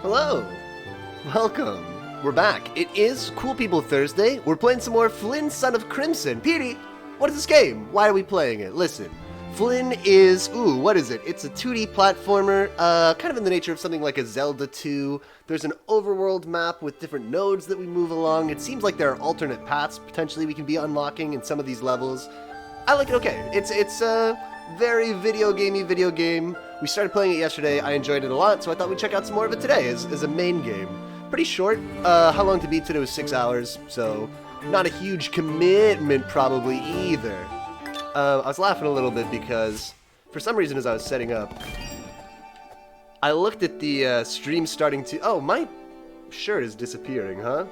Hello! Welcome! We're back. It is Cool People Thursday. We're playing some more Flynn, Son of Crimson. Petey, what is this game? Why are we playing it? Listen, Flynn is, what is it? It's a 2D platformer, kind of in the nature of something like a Zelda 2. There's an overworld map with different nodes that we move along. It seems like there are alternate paths potentially we can be unlocking in some of these levels. I like it okay. It's a very video game. We started playing it yesterday. I enjoyed it a lot, so I thought we'd check out some more of it today as a main game. Pretty short. How long to beat today was 6 hours, so not a huge commitment probably either. I was laughing a little bit because for some reason as I was setting up, I looked at the stream starting to... Oh, my shirt is disappearing, huh?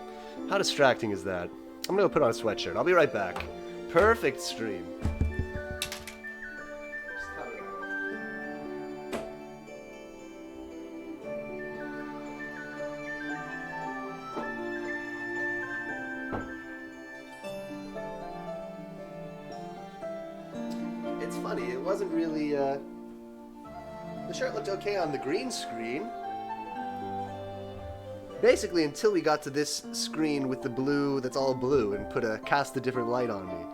How distracting is that? I'm gonna go put on a sweatshirt. I'll be right back. Perfect stream. It's funny, it wasn't really, the shirt looked okay on the green screen. Basically, until we got to this screen with the blue, that's all blue, and cast a different light on me.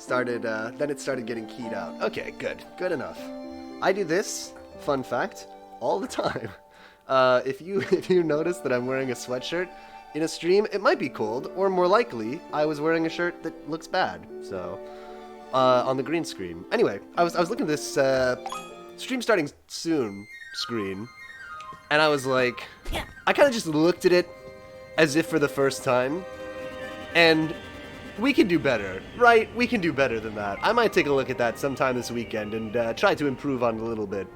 Then it started getting keyed out. Okay, good enough. I do this, fun fact, all the time. If you notice that I'm wearing a sweatshirt in a stream, it might be cold, or more likely, I was wearing a shirt that looks bad, so... on the green screen. Anyway, I was looking at this stream starting soon screen, and I was like, I kind of just looked at it as if for the first time, and we can do better, right? We can do better than that. I might take a look at that sometime this weekend and try to improve on it a little bit.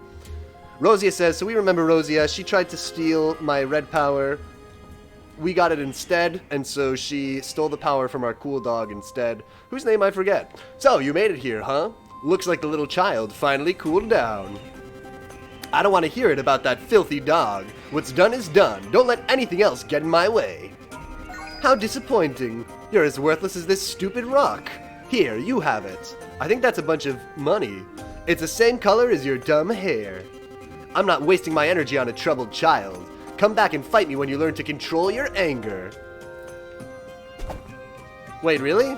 Rosia says, so we remember Rosia. She tried to steal my red power. We got it instead, and so she stole the power from our cool dog instead, whose name I forget. So, you made it here, huh? Looks like the little child finally cooled down. I don't want to hear it about that filthy dog. What's done is done. Don't let anything else get in my way. How disappointing. You're as worthless as this stupid rock. Here, you have it. I think that's a bunch of money. It's the same color as your dumb hair. I'm not wasting my energy on a troubled child. Come back and fight me when you learn to control your anger. Wait, really?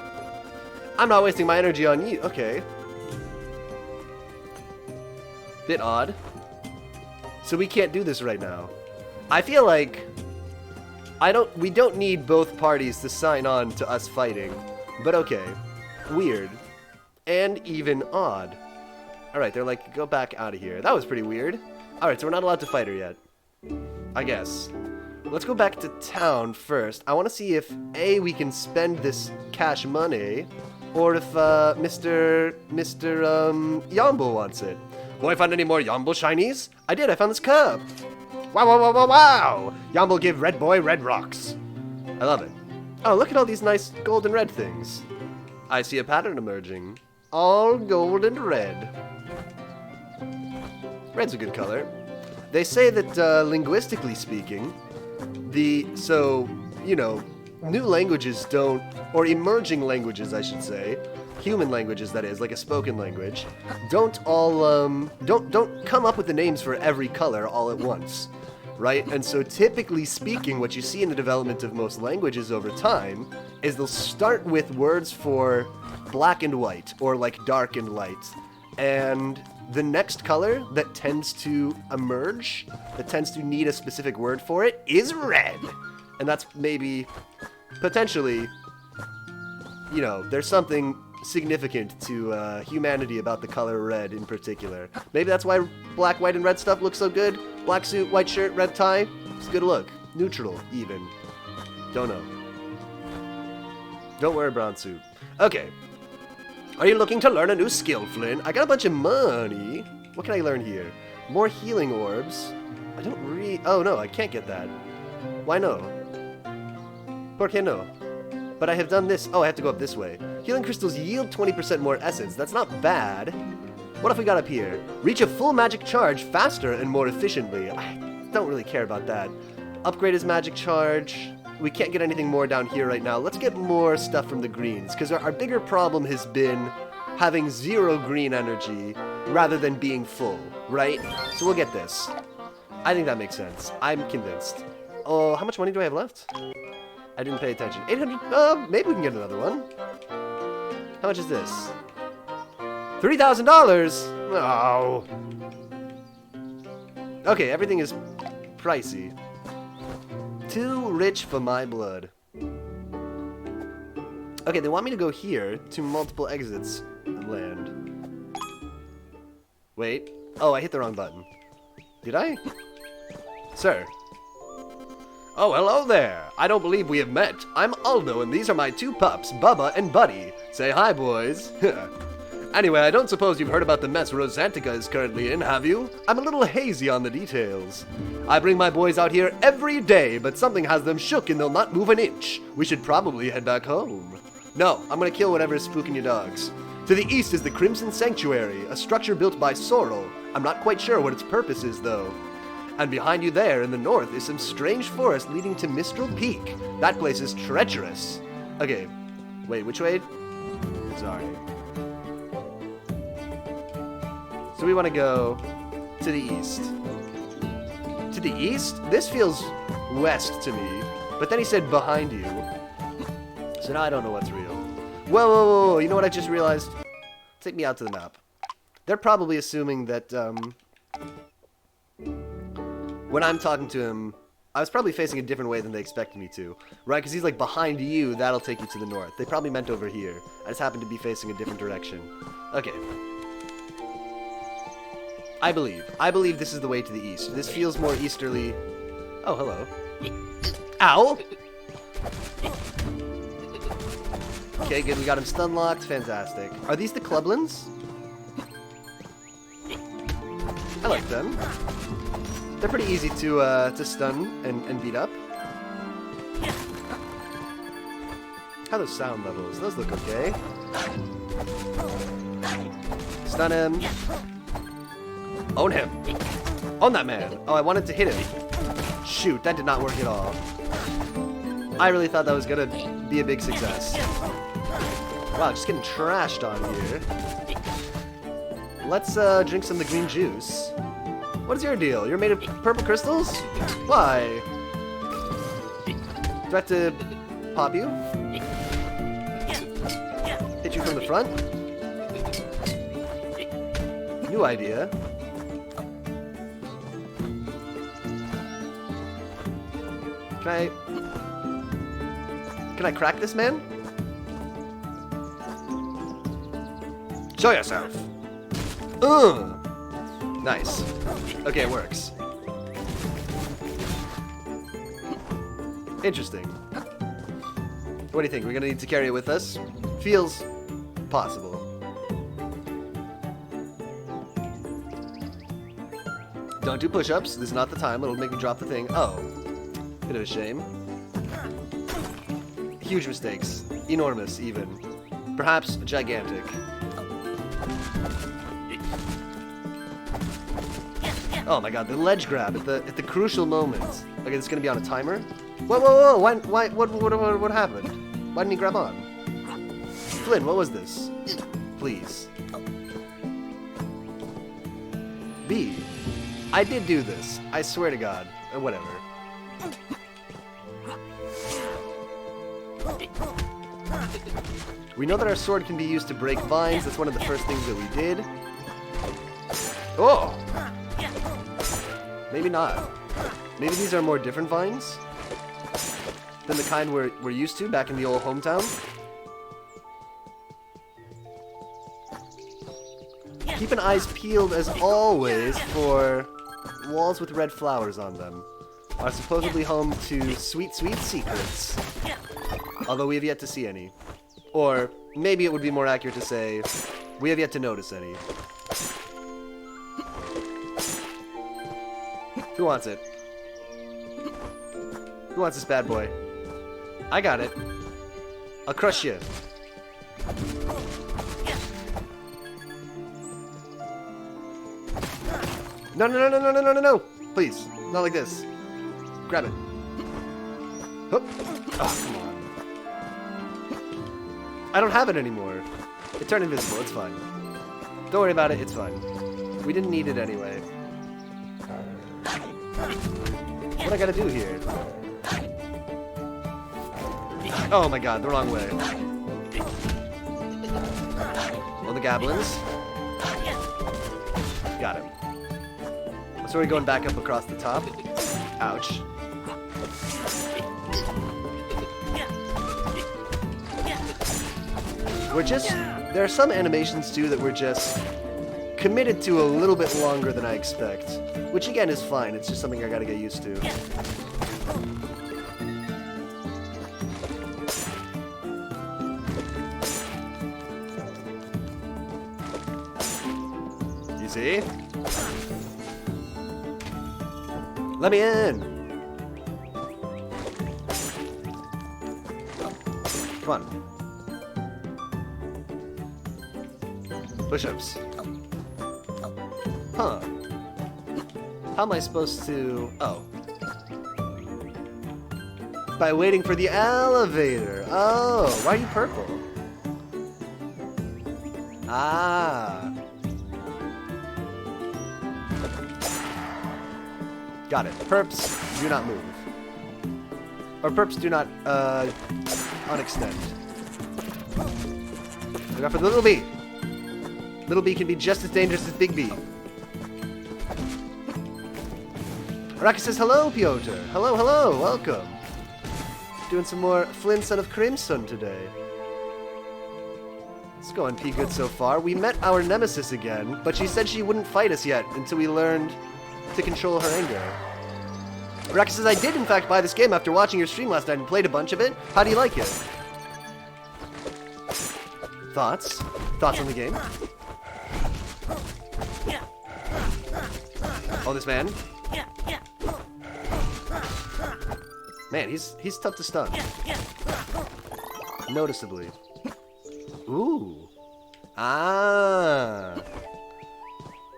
I'm not wasting my energy on you. Okay. Bit odd. So we can't do this right now. I feel like we don't need both parties to sign on to us fighting. But okay. Weird. And even odd. Alright, they're like, go back out of here. That was pretty weird. Alright, so we're not allowed to fight her yet. I guess. Let's go back to town first. I want to see if A, we can spend this cash money, or if Mr. Yombo wants it. Boy, find any more Yombo shinies? I did, I found this cup. Wow! Yombo give red boy red rocks. I love it. Oh, look at all these nice gold and red things. I see a pattern emerging. All gold and red. Red's a good color. They say that, linguistically speaking, new languages don't, or emerging languages, I should say, human languages, that is, like a spoken language, don't come up with the names for every color all at once, right? And so typically speaking, what you see in the development of most languages over time is they'll start with words for black and white, or like dark and light, and the next color that tends to emerge, that tends to need a specific word for it, is red. And that's maybe, potentially, there's something significant to humanity about the color red in particular. Maybe that's why black, white, and red stuff looks so good. Black suit, white shirt, red tie. It's a good look. Neutral, even. Don't know. Don't wear a brown suit. Okay. Are you looking to learn a new skill, Flynn? I got a bunch of money. What can I learn here? More healing orbs. I don't oh no, I can't get that. Why no? ¿Por qué no? But I have done this. Oh, I have to go up this way. Healing crystals yield 20% more essence. That's not bad. What if we got up here? Reach a full magic charge faster and more efficiently. I don't really care about that. Upgrade his magic charge. We can't get anything more down here right now. Let's get more stuff from the greens, because our bigger problem has been having 0 green energy rather than being full, right? So we'll get this. I think that makes sense. I'm convinced. Oh, how much money do I have left? I didn't pay attention. 800, maybe we can get another one. How much is this? $3,000? Oh. Okay, everything is pricey. Too rich for my blood. Okay, they want me to go here to multiple exits land. Wait. Oh, I hit the wrong button. Did I? Sir. Oh, hello there. I don't believe we have met. I'm Aldo, and these are my two pups, Bubba and Buddy. Say hi, boys. Anyway, I don't suppose you've heard about the mess Rosantica is currently in, have you? I'm a little hazy on the details. I bring my boys out here every day, but something has them shook and they'll not move an inch. We should probably head back home. No, I'm gonna kill whatever is spooking your dogs. To the east is the Crimson Sanctuary, a structure built by Sorrel. I'm not quite sure what its purpose is, though. And behind you there, in the north, is some strange forest leading to Mistral Peak. That place is treacherous. Okay, wait, which way? Sorry. So we want to go to the east. To the east? This feels west to me. But then he said behind you. So now I don't know what's real. Whoa, whoa, whoa, whoa. You know what I just realized? Take me out to the map. They're probably assuming that, when I'm talking to him, I was probably facing a different way than they expected me to. Right? Because he's like, behind you, that'll take you to the north. They probably meant over here. I just happened to be facing a different direction. Okay. I believe this is the way to the east. This feels more easterly. Oh, hello. Ow! Okay, good. We got him stun locked. Fantastic. Are these the Clublins? I like them. They're pretty easy to stun and beat up. How are those sound levels? Those look okay. Stun him. Own him. Own that man. Oh, I wanted to hit him. Shoot, that did not work at all. I really thought that was gonna be a big success. Wow, just getting trashed on here. Let's drink some of the green juice. What is your deal? You're made of purple crystals? Why? Do I have to pop you? Hit you from the front? New idea. Can I crack this man? Show yourself. Nice. Okay, it works. Interesting. What do you think? We're gonna need to carry it with us? Feels possible. Don't do push-ups. This is not the time. It'll make me drop the thing. Oh. Bit of a shame. Huge mistakes. Enormous, even. Perhaps gigantic. Oh my god, the ledge grab at the crucial moment. Okay, this is gonna be on a timer. Whoa, whoa, whoa! What happened? Why didn't he grab on? Flynn, what was this? Please. B. I did do this. I swear to God. Whatever. We know that our sword can be used to break vines. That's one of the first things that we did. Oh! Maybe not. Maybe these are more different vines than the kind we're used to back in the old hometown. Keep an eyes peeled as always for walls with red flowers on them. Are supposedly home to sweet, sweet secrets. Although we have yet to see any. Or maybe it would be more accurate to say, we have yet to notice any. Who wants it? Who wants this bad boy? I got it. I'll crush you. No, no, no, no, no, no, no, no, no! Please, not like this. Grab it. Oh, come on. I don't have it anymore. It turned invisible, it's fine. Don't worry about it, it's fine. We didn't need it anyway. What I gotta do here? Oh my god, the wrong way. Oh, the goblins. Got him. So we're going back up across the top. Ouch. We're just... There are some animations, too, that we're just committed to a little bit longer than I expect. Which, again, is fine. It's just something I gotta get used to. You see? Let me in! Come on. Push-ups. Huh. How am I supposed to... Oh. By waiting for the elevator. Oh, why are you purple? Ah. Got it. Perps do not move. Or perps do not, unextend. Look out for the little bee. Little bee can be just as dangerous as big bee. Araki says, hello, Piotr. Hello, hello, welcome. Doing some more Flynn, son of Crimson today. It's going pretty good so far. We met our nemesis again, but she said she wouldn't fight us yet until we learned to control her anger. Araki says, I did in fact buy this game after watching your stream last night and played a bunch of it. How do you like it? Thoughts? Thoughts on the game? Oh, this man? Man, he's tough to stun. Noticeably. Ooh. Ah.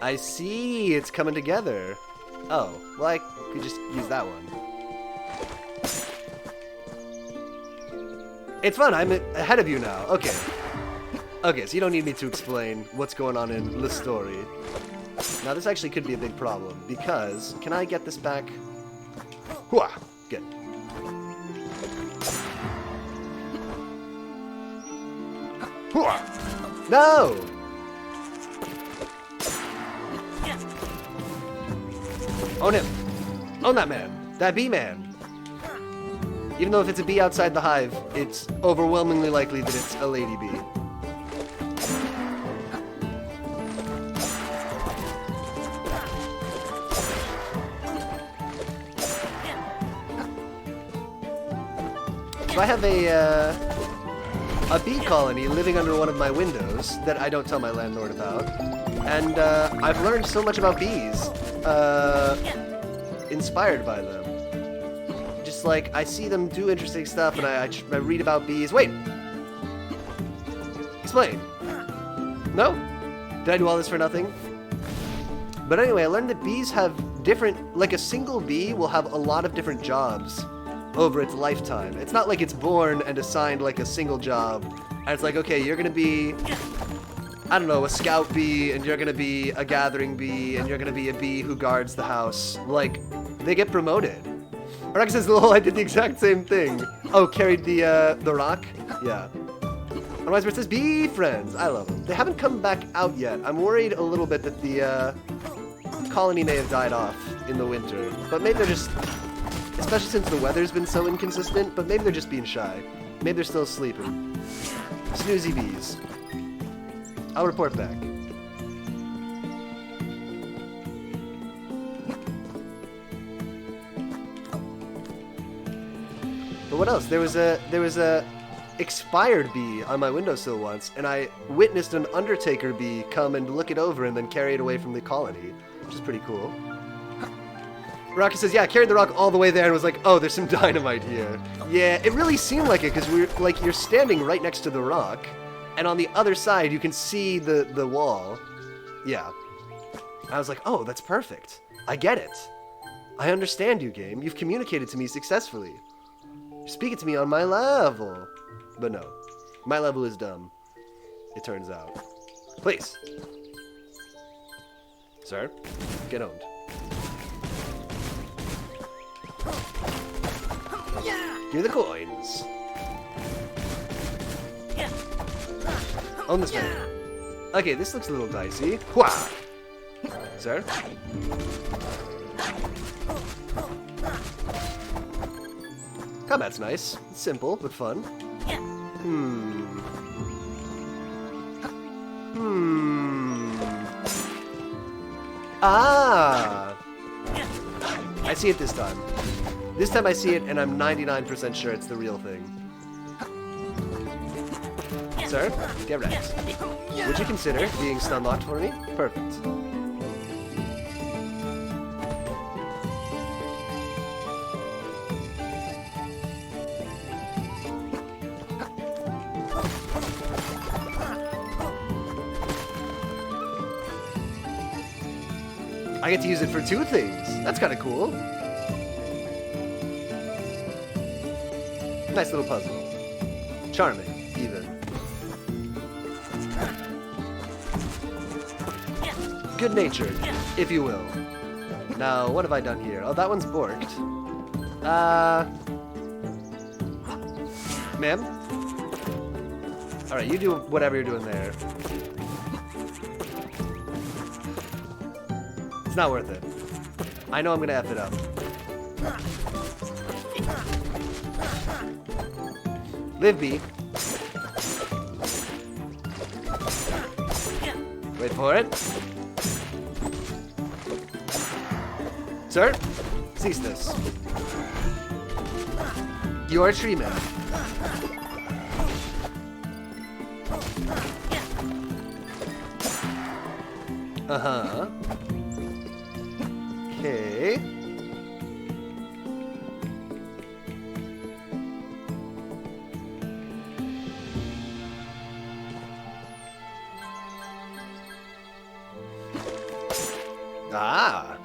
I see. It's coming together. Oh, well, I could just use that one. It's fun. I'm ahead of you now. Okay. Okay, so you don't need me to explain what's going on in the story. Now, this actually could be a big problem, because... Can I get this back? Hooah! Good. Hooah! No! Own him! Own that man! That bee man! Even though if it's a bee outside the hive, it's overwhelmingly likely that it's a lady bee. So I have a bee colony living under one of my windows that I don't tell my landlord about. And I've learned so much about bees, inspired by them. Just like, I see them do interesting stuff and I read about bees. Wait! Explain. No? Did I do all this for nothing? But anyway, I learned that bees have different, like a single bee will have a lot of different jobs over its lifetime. It's not like it's born and assigned like a single job. And it's like, okay, you're gonna be, I don't know, a scout bee, and you're gonna be a gathering bee, and you're gonna be a bee who guards the house. Like, they get promoted. Araki says, lol, I did the exact same thing. Oh, carried the rock? Yeah. Otherwise, it says, bee friends. I love them. They haven't come back out yet. I'm worried a little bit that the colony may have died off in the winter. But maybe they're just, especially since the weather's been so inconsistent, but maybe they're just being shy. Maybe they're still sleeping. Snoozy bees. I'll report back. But what else? There was a expired bee on my windowsill once, and I witnessed an undertaker bee come and look it over and then carry it away from the colony, which is pretty cool. Rocky says, yeah, I carried the rock all the way there and was like, oh, there's some dynamite here. Yeah, it really seemed like it, because you're standing right next to the rock, and on the other side you can see the wall. Yeah. I was like, oh, that's perfect. I get it. I understand you, game. You've communicated to me successfully. You're speaking to me on my level. But no. My level is dumb. It turns out. Please. Sir, get owned. Give me the coins. Own this man. Okay, this looks a little dicey. Wah! Sir? Combat's nice. It's simple, but fun. Ah! I see it this time. This time I see it, and I'm 99% sure it's the real thing. Sir, get wrecked. Would you consider being stun locked for me? Perfect. I get to use it for 2 things. That's kind of cool. Nice little puzzle. Charming, even. Good-natured, if you will. Now, what have I done here? Oh, that one's borked. Ma'am? Alright, you do whatever you're doing there. It's not worth it. I know I'm gonna F it up. Live B. Wait for it. Sir, cease this. You are a tree man. Uh-huh. Okay. Ah.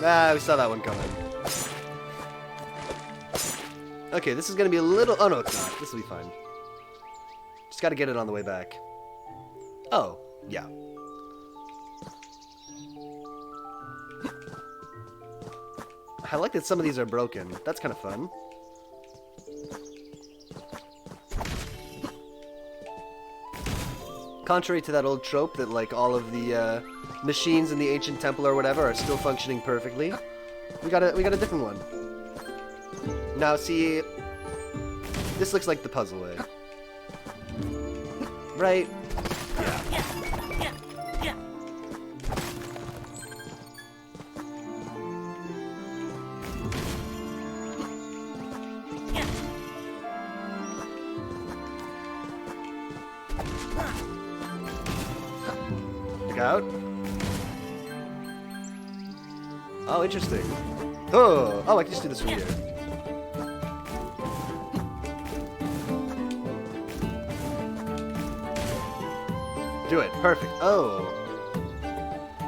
Ah, we saw that one coming. Okay, this is gonna be a little... Oh, no, it's not. This will be fine. Just gotta get it on the way back. Oh, yeah. I like that some of these are broken. That's kind of fun. Contrary to that old trope that, like, all of the machines in the ancient temple or whatever are still functioning perfectly, we got a different one. Now, see, this looks like the puzzle way. Right? Yeah. Look out. Oh, interesting. Oh, I can just do this from here. Do it. Perfect. Oh.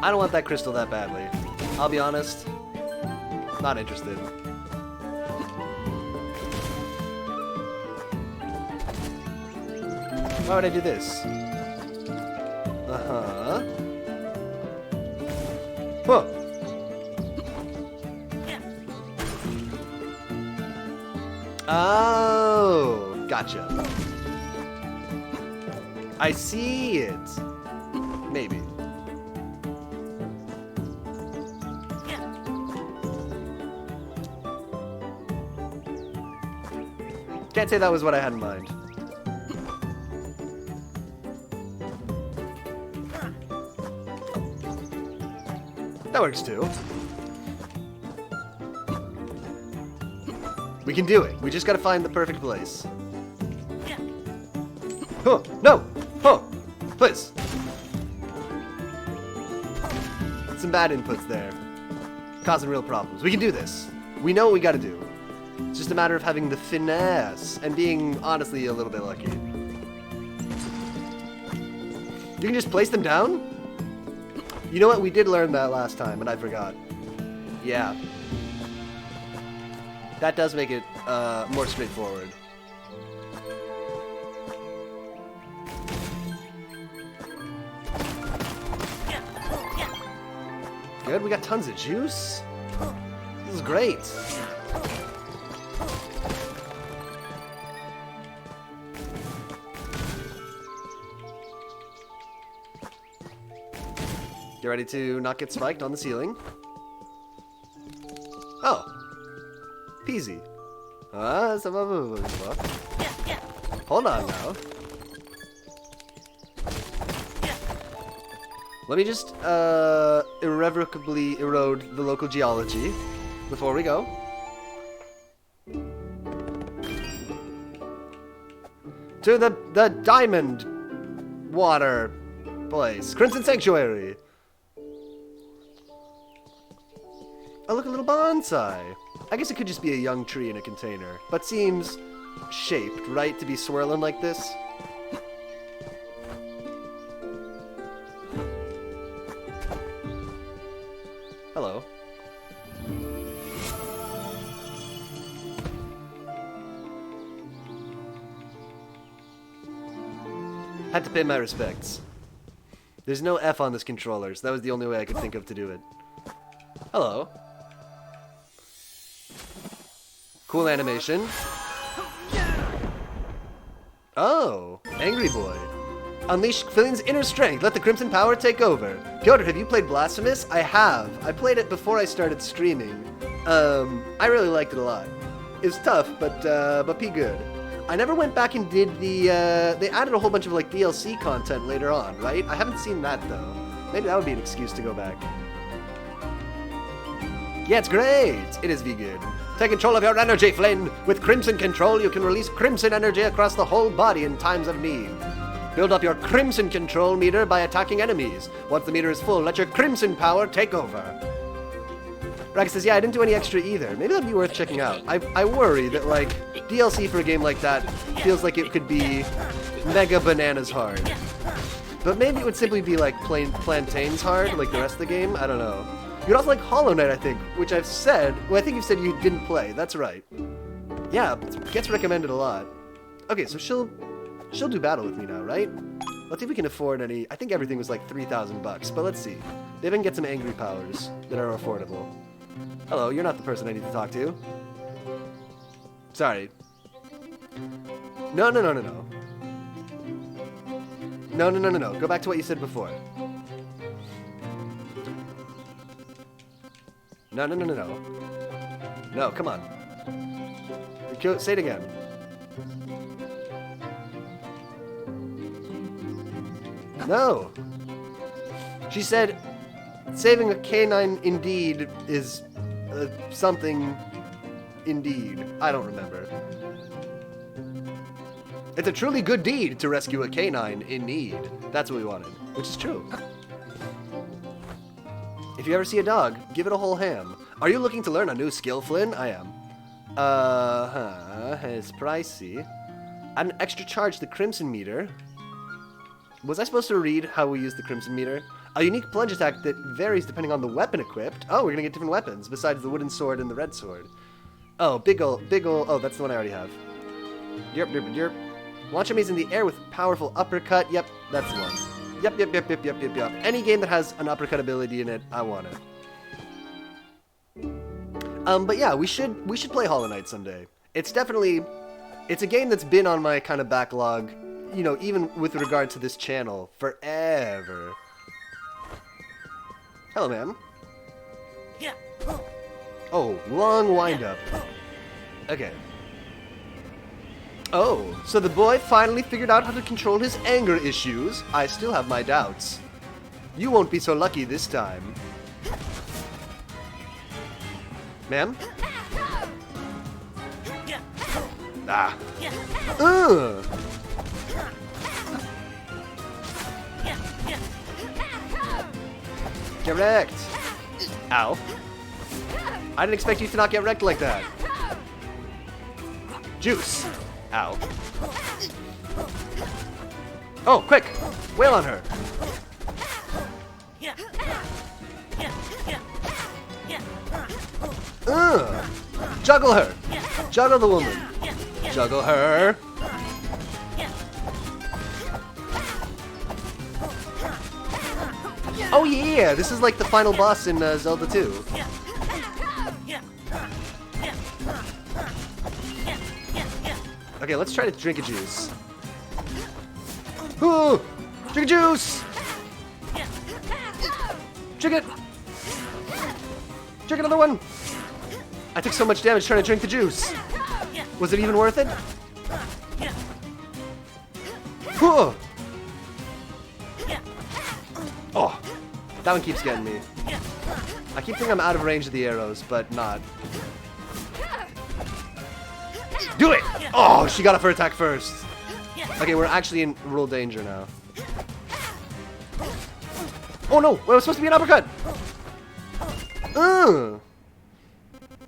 I don't want that crystal that badly. I'll be honest. Not interested. Why would I do this? Uh-huh. Whoa. Oh, gotcha. I see it. Maybe. Can't say that was what I had in mind. That works too. We can do it. We just gotta find the perfect place. Oh, no! Oh, please. Some bad inputs there. Causing real problems. We can do this. We know what we gotta do. It's just a matter of having the finesse and being, honestly, a little bit lucky. You can just place them down? You know what? We did learn that last time, and I forgot. Yeah. That does make it more straightforward. good. We got tons of juice. This is great. Get ready to not get spiked on the ceiling. Oh. Peasy. Hold on now. Let me just irrevocably erode the local geology before we go. To the diamond water place. Crimson Sanctuary. Oh, look, a little bonsai. I guess it could just be a young tree in a container, but seems shaped, right, to be swirling like this. Hello. Had to pay my respects. There's no F on this controller, so that was the only way I could think of to do it. Hello. Cool animation. Oh, Angry Boy. Unleash Flynn's inner strength. Let the Crimson power take over. Piotr, have you played Blasphemous? I have. I played it before I started streaming. I really liked it a lot. It was tough, but pretty good. I never went back and did the, they added a whole bunch of, like, DLC content later on, right? I haven't seen that, though. Maybe that would be an excuse to go back. Yeah, it's great! It is good. Take control of your energy, Flynn! With Crimson Control, you can release Crimson energy across the whole body in times of need. Build up your Crimson Control meter by attacking enemies. Once the meter is full, let your Crimson power take over. Rex says, yeah, I didn't do any extra either. Maybe that'd be worth checking out. I worry that, like, DLC for a game like that feels like it could be mega bananas hard. But maybe it would simply be, like, plain plantains hard, like the rest of the game? I don't know. You'd also like Hollow Knight, I think, which I've said... Well, I think you've said you didn't play. That's right. Yeah, it gets recommended a lot. Okay, so she'll do battle with me now, right? Let's see if we can afford any... I think everything was like 3,000 bucks, but let's see. Maybe I can get some angry powers that are affordable. Hello, you're not the person I need to talk to. Sorry. No. No. Go back to what you said before. No. No, come on. Say it again. No. She said, saving a canine indeed is something indeed. I don't remember. It's a truly good deed to rescue a canine in need. That's what we wanted, which is true. If you ever see a dog, give it a whole ham. Are you looking to learn a new skill, Flynn? I am. It's pricey. Add an extra charge to the Crimson meter. Was I supposed to read how we use the Crimson meter? A unique plunge attack that varies depending on the weapon equipped. Oh, we're gonna get different weapons besides the wooden sword and the red sword. Oh, big ol'. Oh, that's the one I already have. Yerp. Launch enemies in the air with powerful uppercut. Yep, that's the one. Yep. Any game that has an uppercut ability in it, I want it. But yeah, we should play Hollow Knight someday. It's a game that's been on my kind of backlog, you know, even with regard to this channel, forever. Hello, ma'am. Yeah. Oh, long wind-up. Okay. Oh, so the boy finally figured out how to control his anger issues. I still have my doubts. You won't be so lucky this time. Ma'am? Ah. Get wrecked. Ow. I didn't expect you to not get wrecked like that. Juice. Ow. Oh, quick! Wail on her! Juggle her! Juggle the woman! Juggle her! Oh yeah, this is like the final boss in Zelda 2. Okay, let's try to drink a juice. Ooh, drink a juice! Drink it! Drink another one! I took so much damage trying to drink the juice. Was it even worth it? Ooh. Oh, that one keeps getting me. I keep thinking I'm out of range of the arrows, but not. Do it! Oh, she got off her attack first. Okay, we're actually in real danger now. Oh no, it was supposed to be an uppercut.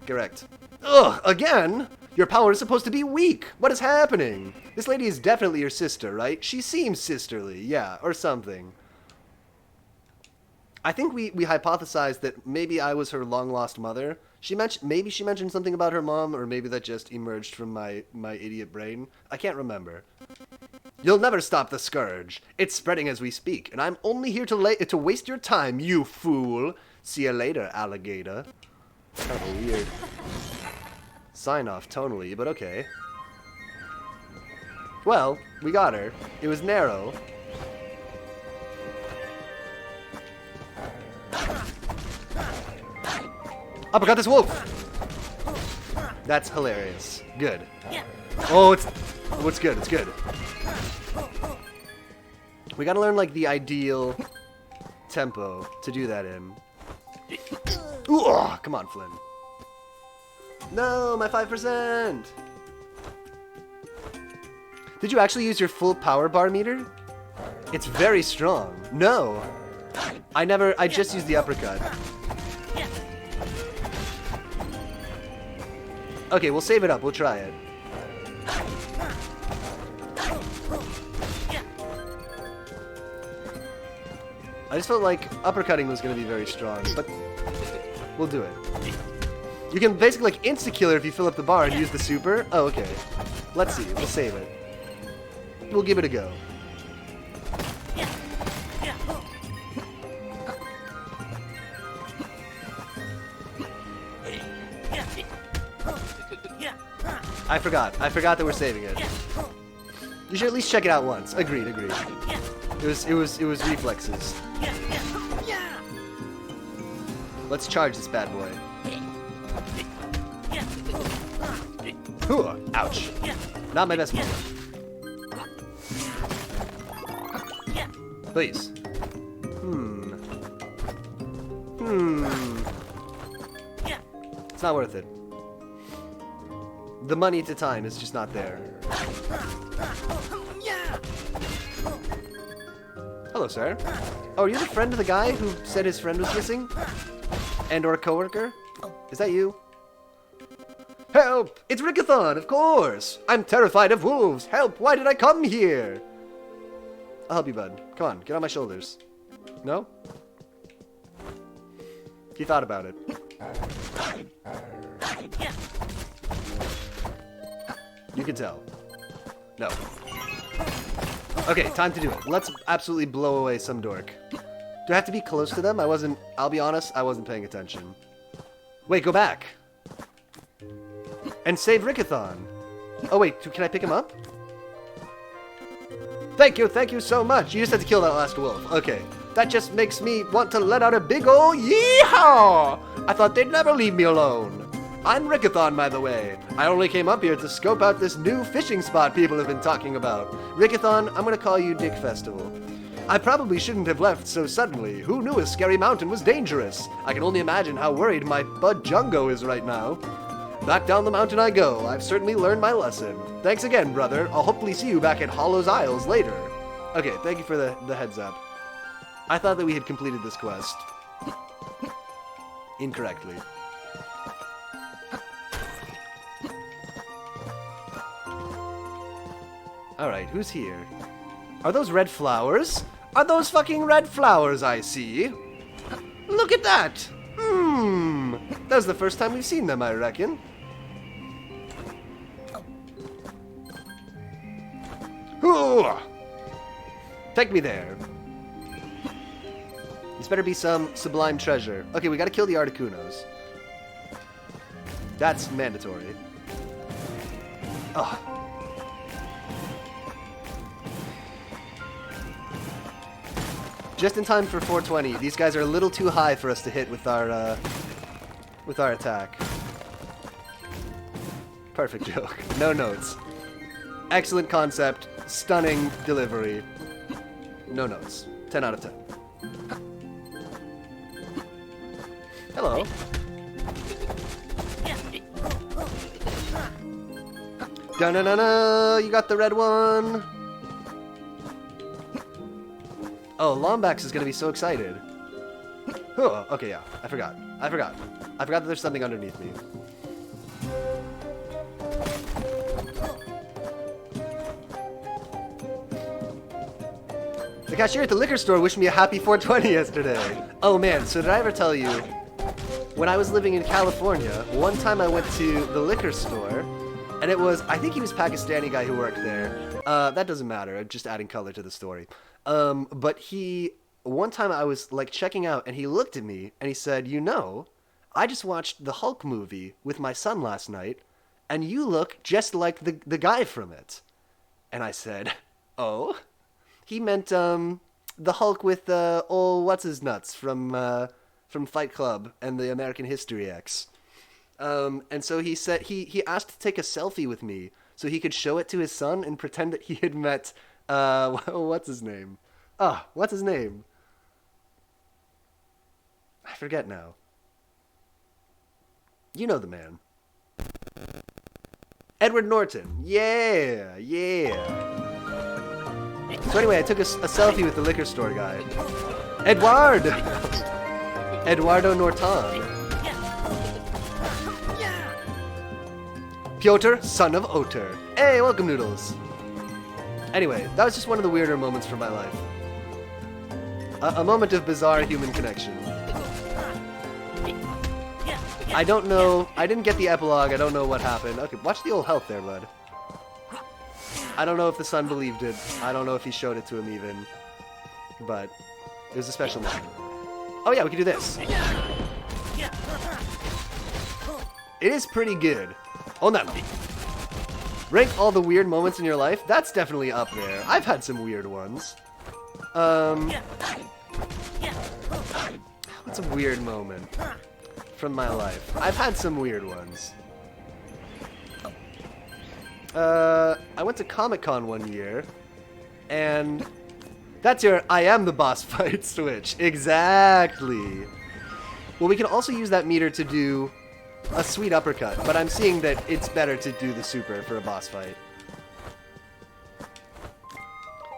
Correct. Ugh, again? Your power is supposed to be weak. What is happening? This lady is definitely your sister, right? She seems sisterly, yeah, or something. I think we hypothesized that maybe I was her long-lost mother. Maybe she mentioned something about her mom, or maybe that just emerged from my idiot brain. I can't remember. You'll never stop the scourge. It's spreading as we speak, and I'm only here to waste your time, you fool. See you later, alligator. Kind of weird sign off tonally, but okay. Well, we got her. It was narrow. Uppercut this wolf! That's hilarious. Good. Oh, it's good, it's good. We gotta learn, like, the ideal tempo to do that in. Ooh, oh, come on, Flynn. No, my 5%! Did you actually use your full power bar meter? It's very strong. No. I just used the uppercut. Okay, we'll save it up. We'll try it. I just felt like uppercutting was going to be very strong, but we'll do it. You can basically like insta-killer if you fill up the bar and use the super. Oh, okay. Let's see. We'll save it. We'll give it a go. I forgot that we're saving it. You should at least check it out once. Agreed. It was reflexes. Let's charge this bad boy. Ooh, ouch. Not my best move. Please. It's not worth it. The money to time is just not there. Hello, sir. Oh, are you the friend of the guy who said his friend was missing? And or a coworker? Is that you? Help! It's Rickathon, of course! I'm terrified of wolves! Help! Why did I come here? I'll help you, bud. Come on, get on my shoulders. No? He thought about it. You can tell. No. Okay, time to do it. Let's absolutely blow away some dork. Do I have to be close to them? I'll be honest, I wasn't paying attention. Wait, go back. And save Rickathon. Oh wait, can I pick him up? Thank you so much. You just had to kill that last wolf. Okay. That just makes me want to let out a big ol' yeehaw! I thought they'd never leave me alone. I'm Rickathon, by the way. I only came up here to scope out this new fishing spot people have been talking about. Rickathon, I'm gonna call you Dick Festival. I probably shouldn't have left so suddenly. Who knew a scary mountain was dangerous? I can only imagine how worried my bud Jungo is right now. Back down the mountain I go. I've certainly learned my lesson. Thanks again, brother. I'll hopefully see you back at Hollow's Isles later. Okay, thank you for the heads up. I thought that we had completed this quest. Incorrectly. Alright, who's here? Are those red flowers? Are those fucking red flowers I see? Look at that! That was the first time we've seen them, I reckon. Ooh! Take me there. This better be some sublime treasure. Okay, we gotta kill the Articunos. That's mandatory. Ugh. Just in time for 420. These guys are a little too high for us to hit with our attack. Perfect joke. No notes. Excellent concept. Stunning delivery. No notes. 10 out of 10. Hello. Da-na-na-na! You got the red one! Oh, Lombax is gonna be so excited. Oh, okay, yeah. I forgot that there's something underneath me. The cashier at the liquor store wished me a happy 420 yesterday. Oh man, so did I ever tell you, when I was living in California, one time I went to the liquor store, and it was, I think he was a Pakistani guy who worked there. That doesn't matter, I'm just adding color to the story. But one time I was like checking out, and he looked at me, and he said, you know, I just watched the Hulk movie with my son last night, and you look just like the guy from it. And I said, oh? He meant, the Hulk with, what's-his-nuts from Fight Club and the American History X. And so he said, he asked to take a selfie with me so he could show it to his son and pretend that he had met, what's his name? What's his name? I forget now. You know the man. Edward Norton. Yeah. So anyway, I took a selfie with the liquor store guy. Eduardo Norton. Piotr, son of Oter. Hey, welcome, Noodles. Anyway, that was just one of the weirder moments from my life. A moment of bizarre human connection. I don't know. I didn't get the epilogue. I don't know what happened. Okay, watch the old health there, bud. I don't know if the son believed it. I don't know if he showed it to him even. But it was a special moment. Oh yeah, we can do this. It is pretty good. Oh no. Rank all the weird moments in your life? That's definitely up there. I've had some weird ones. What's a weird moment from my life? I've had some weird ones. I went to Comic-Con one year, and that's your I am the boss fight switch. Exactly. Well, we can also use that meter to do a sweet uppercut, but I'm seeing that it's better to do the super for a boss fight.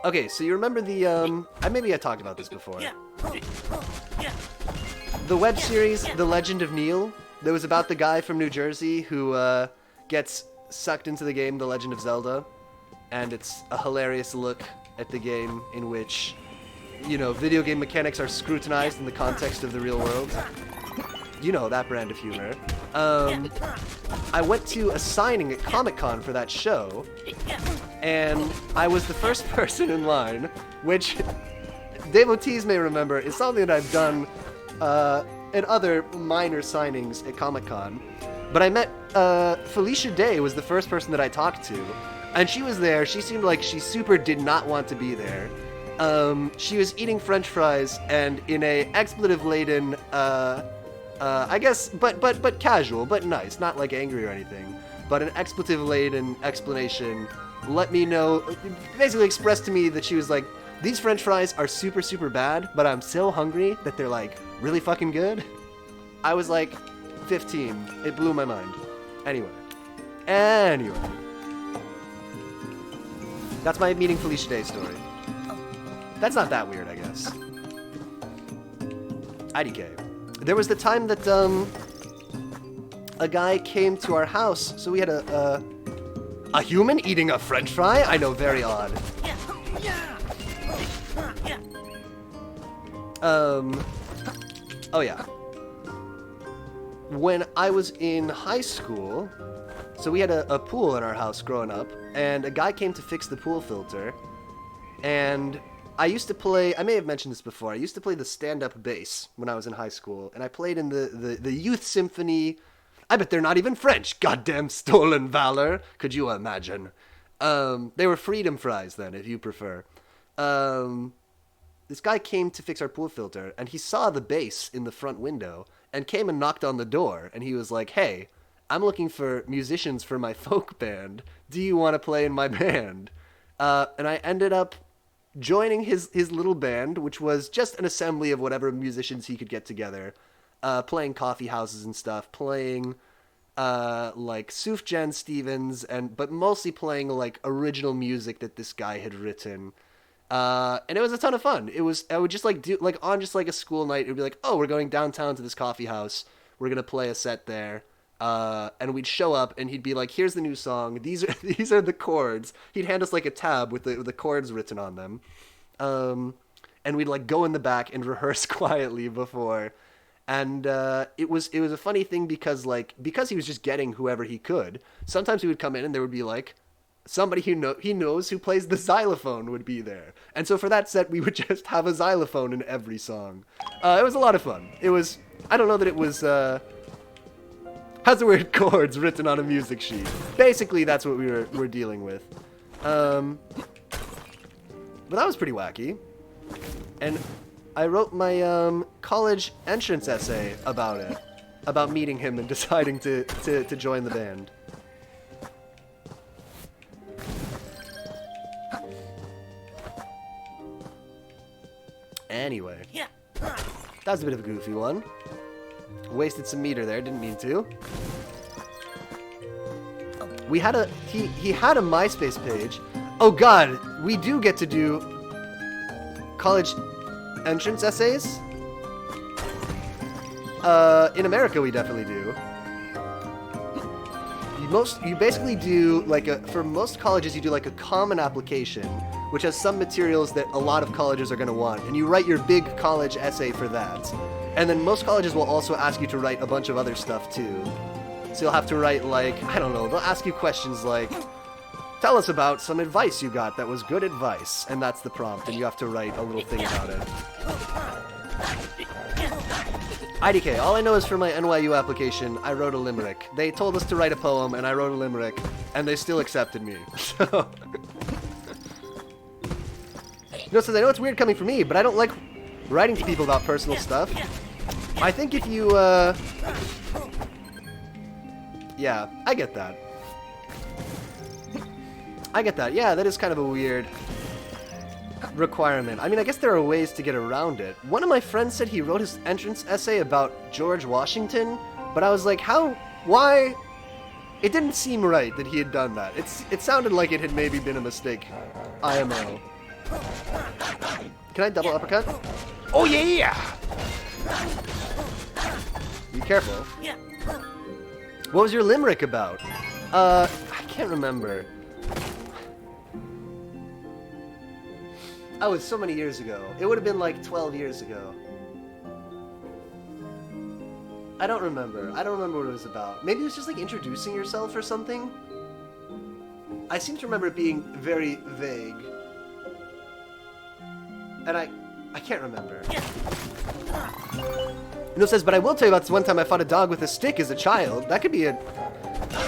Okay, so you remember the, maybe I talked about this before. The web series, The Legend of Neil, that was about the guy from New Jersey who, gets sucked into the game The Legend of Zelda, and it's a hilarious look at the game in which, you know, video game mechanics are scrutinized in the context of the real world. You know, that brand of humor. I went to a signing at Comic-Con for that show, and I was the first person in line, which devotees may remember is something that I've done at other minor signings at Comic-Con. But I met Felicia Day was the first person that I talked to, and she was there. She seemed like she super did not want to be there. She was eating French fries, and in a expletive-laden, I guess, but casual, but nice, not like angry or anything, but an expletive-laden explanation let me know, basically expressed to me that she was like, these French fries are super, super bad, but I'm so hungry that they're like really fucking good. I was like 15. It blew my mind. Anyway. That's my meeting Felicia Day story. That's not that weird, I guess. IDK. There was the time that, a guy came to our house, so we had a human eating a French fry? I know, very odd. Oh yeah. When I was in high school, so we had a pool in our house growing up, and a guy came to fix the pool filter, and I used to play, I may have mentioned this before, I used to play the stand-up bass when I was in high school, and I played in the youth symphony. I bet they're not even French, goddamn stolen valor, could you imagine? They were freedom fries then, if you prefer. This guy came to fix our pool filter, and he saw the bass in the front window, and came and knocked on the door, and he was like, hey, I'm looking for musicians for my folk band. Do you want to play in my band? And I ended up joining his little band, which was just an assembly of whatever musicians he could get together, playing coffee houses and stuff, playing like Sufjan Stevens, but mostly playing like original music that this guy had written. And it was a ton of fun. I would just like do like on just like a school night, it would be like, oh, we're going downtown to this coffee house. We're going to play a set there. And we'd show up and he'd be like, here's the new song. These are the chords. He'd hand us like a tab with the chords written on them. And we'd like go in the back and rehearse quietly before. And it was a funny thing because he was just getting whoever he could. Sometimes he would come in and there would be like somebody he knows who plays the xylophone would be there. And so for that set, we would just have a xylophone in every song. It was a lot of fun. I don't know that it was, has the word chords written on a music sheet. Basically, that's what we were dealing with. But that was pretty wacky. And I wrote my college entrance essay about it. About meeting him and deciding to join the band. Anyway. That was a bit of a goofy one. Wasted some meter there, didn't mean to. We had he had a MySpace page. Oh god, we do get to do college entrance essays? In America we definitely do. You basically do for most colleges you do like a common application, which has some materials that a lot of colleges are going to want, and you write your big college essay for that. And then most colleges will also ask you to write a bunch of other stuff too. So you'll have to write I don't know, they'll ask you questions like, tell us about some advice you got that was good advice, and that's the prompt, and you have to write a little thing about it. IDK, all I know is for my NYU application, I wrote a limerick. They told us to write a poem, and I wrote a limerick, and they still accepted me. So... says, I know it's weird coming from me, but I don't like writing to people about personal stuff. I think if you, yeah, I get that. Yeah, that is kind of a weird requirement. I mean, I guess there are ways to get around it. One of my friends said he wrote his entrance essay about George Washington, but I was like, why? It didn't seem right that he had done that. It sounded like it had maybe been a mistake. IMO. Can I double uppercut? Oh yeah! Be careful. What was your limerick about? I can't remember. Oh, it's so many years ago. It would have been like 12 years ago. I don't remember. I don't remember what it was about. Maybe it was just like introducing yourself or something? I seem to remember it being very vague. And I can't remember. Says, but I will tell you about this one time I fought a dog with a stick as a child. That could be a...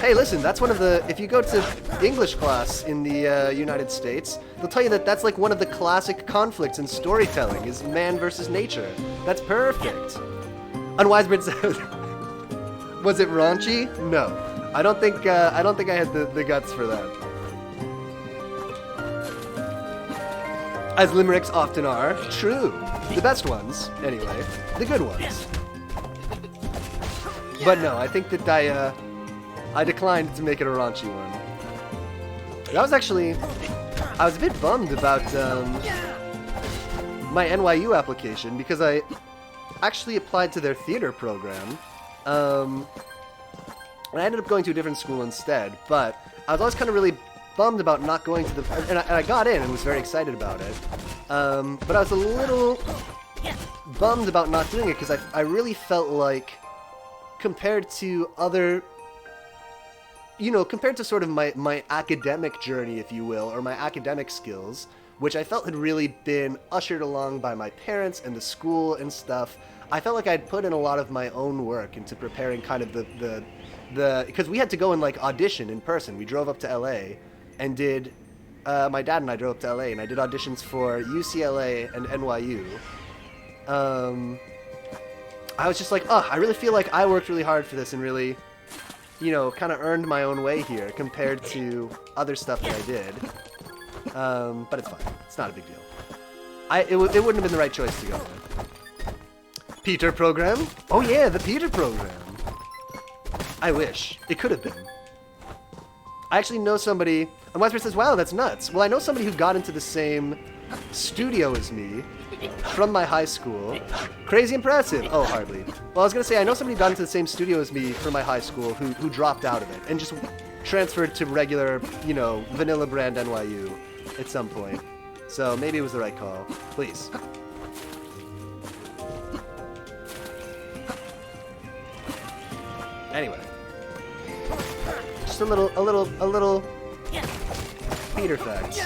Hey, listen, that's one of the... If you go to English class in the United States, they'll tell you that that's like one of the classic conflicts in storytelling, is man versus nature. That's perfect. Unwisebird says... Was it raunchy? No. I don't think I had the guts for that. As limericks often are. True. The best ones, anyway. The good ones. But no, I think that I declined to make it a raunchy one. That was actually... I was a bit bummed about my NYU application because I actually applied to their theater program. And I ended up going to a different school instead, but I was always kind of really bummed about not going to the... And I got in and was very excited about it. But I was a little bummed about not doing it because I really felt like compared to other... compared to sort of my academic journey, if you will, or my academic skills, which I felt had really been ushered along by my parents and the school and stuff. I felt like I'd put in a lot of my own work into preparing kind of the because we had to go and like audition in person. We drove up to LA and did, my dad and I drove up to LA and I did auditions for UCLA and NYU. I was just like, I really feel like I worked really hard for this and really, you know, kind of earned my own way here compared to other stuff that I did. But it's fine. It's not a big deal. It wouldn't have been the right choice to go with. Peter program? Oh yeah, the Peter program. I wish. It could have been. I actually know somebody, and Westford says, wow, that's nuts. Well, I know somebody who got into the same studio as me from my high school. Crazy impressive. Oh, hardly. Well, I was going to say, I know somebody who got into the same studio as me from my high school who dropped out of it and just transferred to regular, you know, vanilla brand NYU at some point. So maybe it was the right call. Please. Anyway. Just a little Peter fact.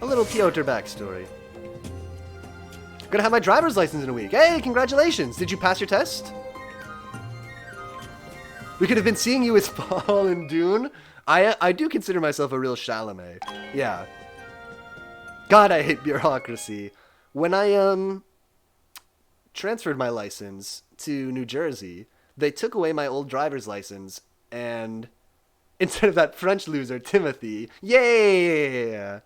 A little Piotr backstory. Gonna have my driver's license in a week. Hey, congratulations! Did you pass your test? We could have been seeing you as Paul and Dune. I do consider myself a real Chalamet. Yeah. God, I hate bureaucracy. When I transferred my license to New Jersey, they took away my old driver's license, and instead of that French loser, Timothy, yeah,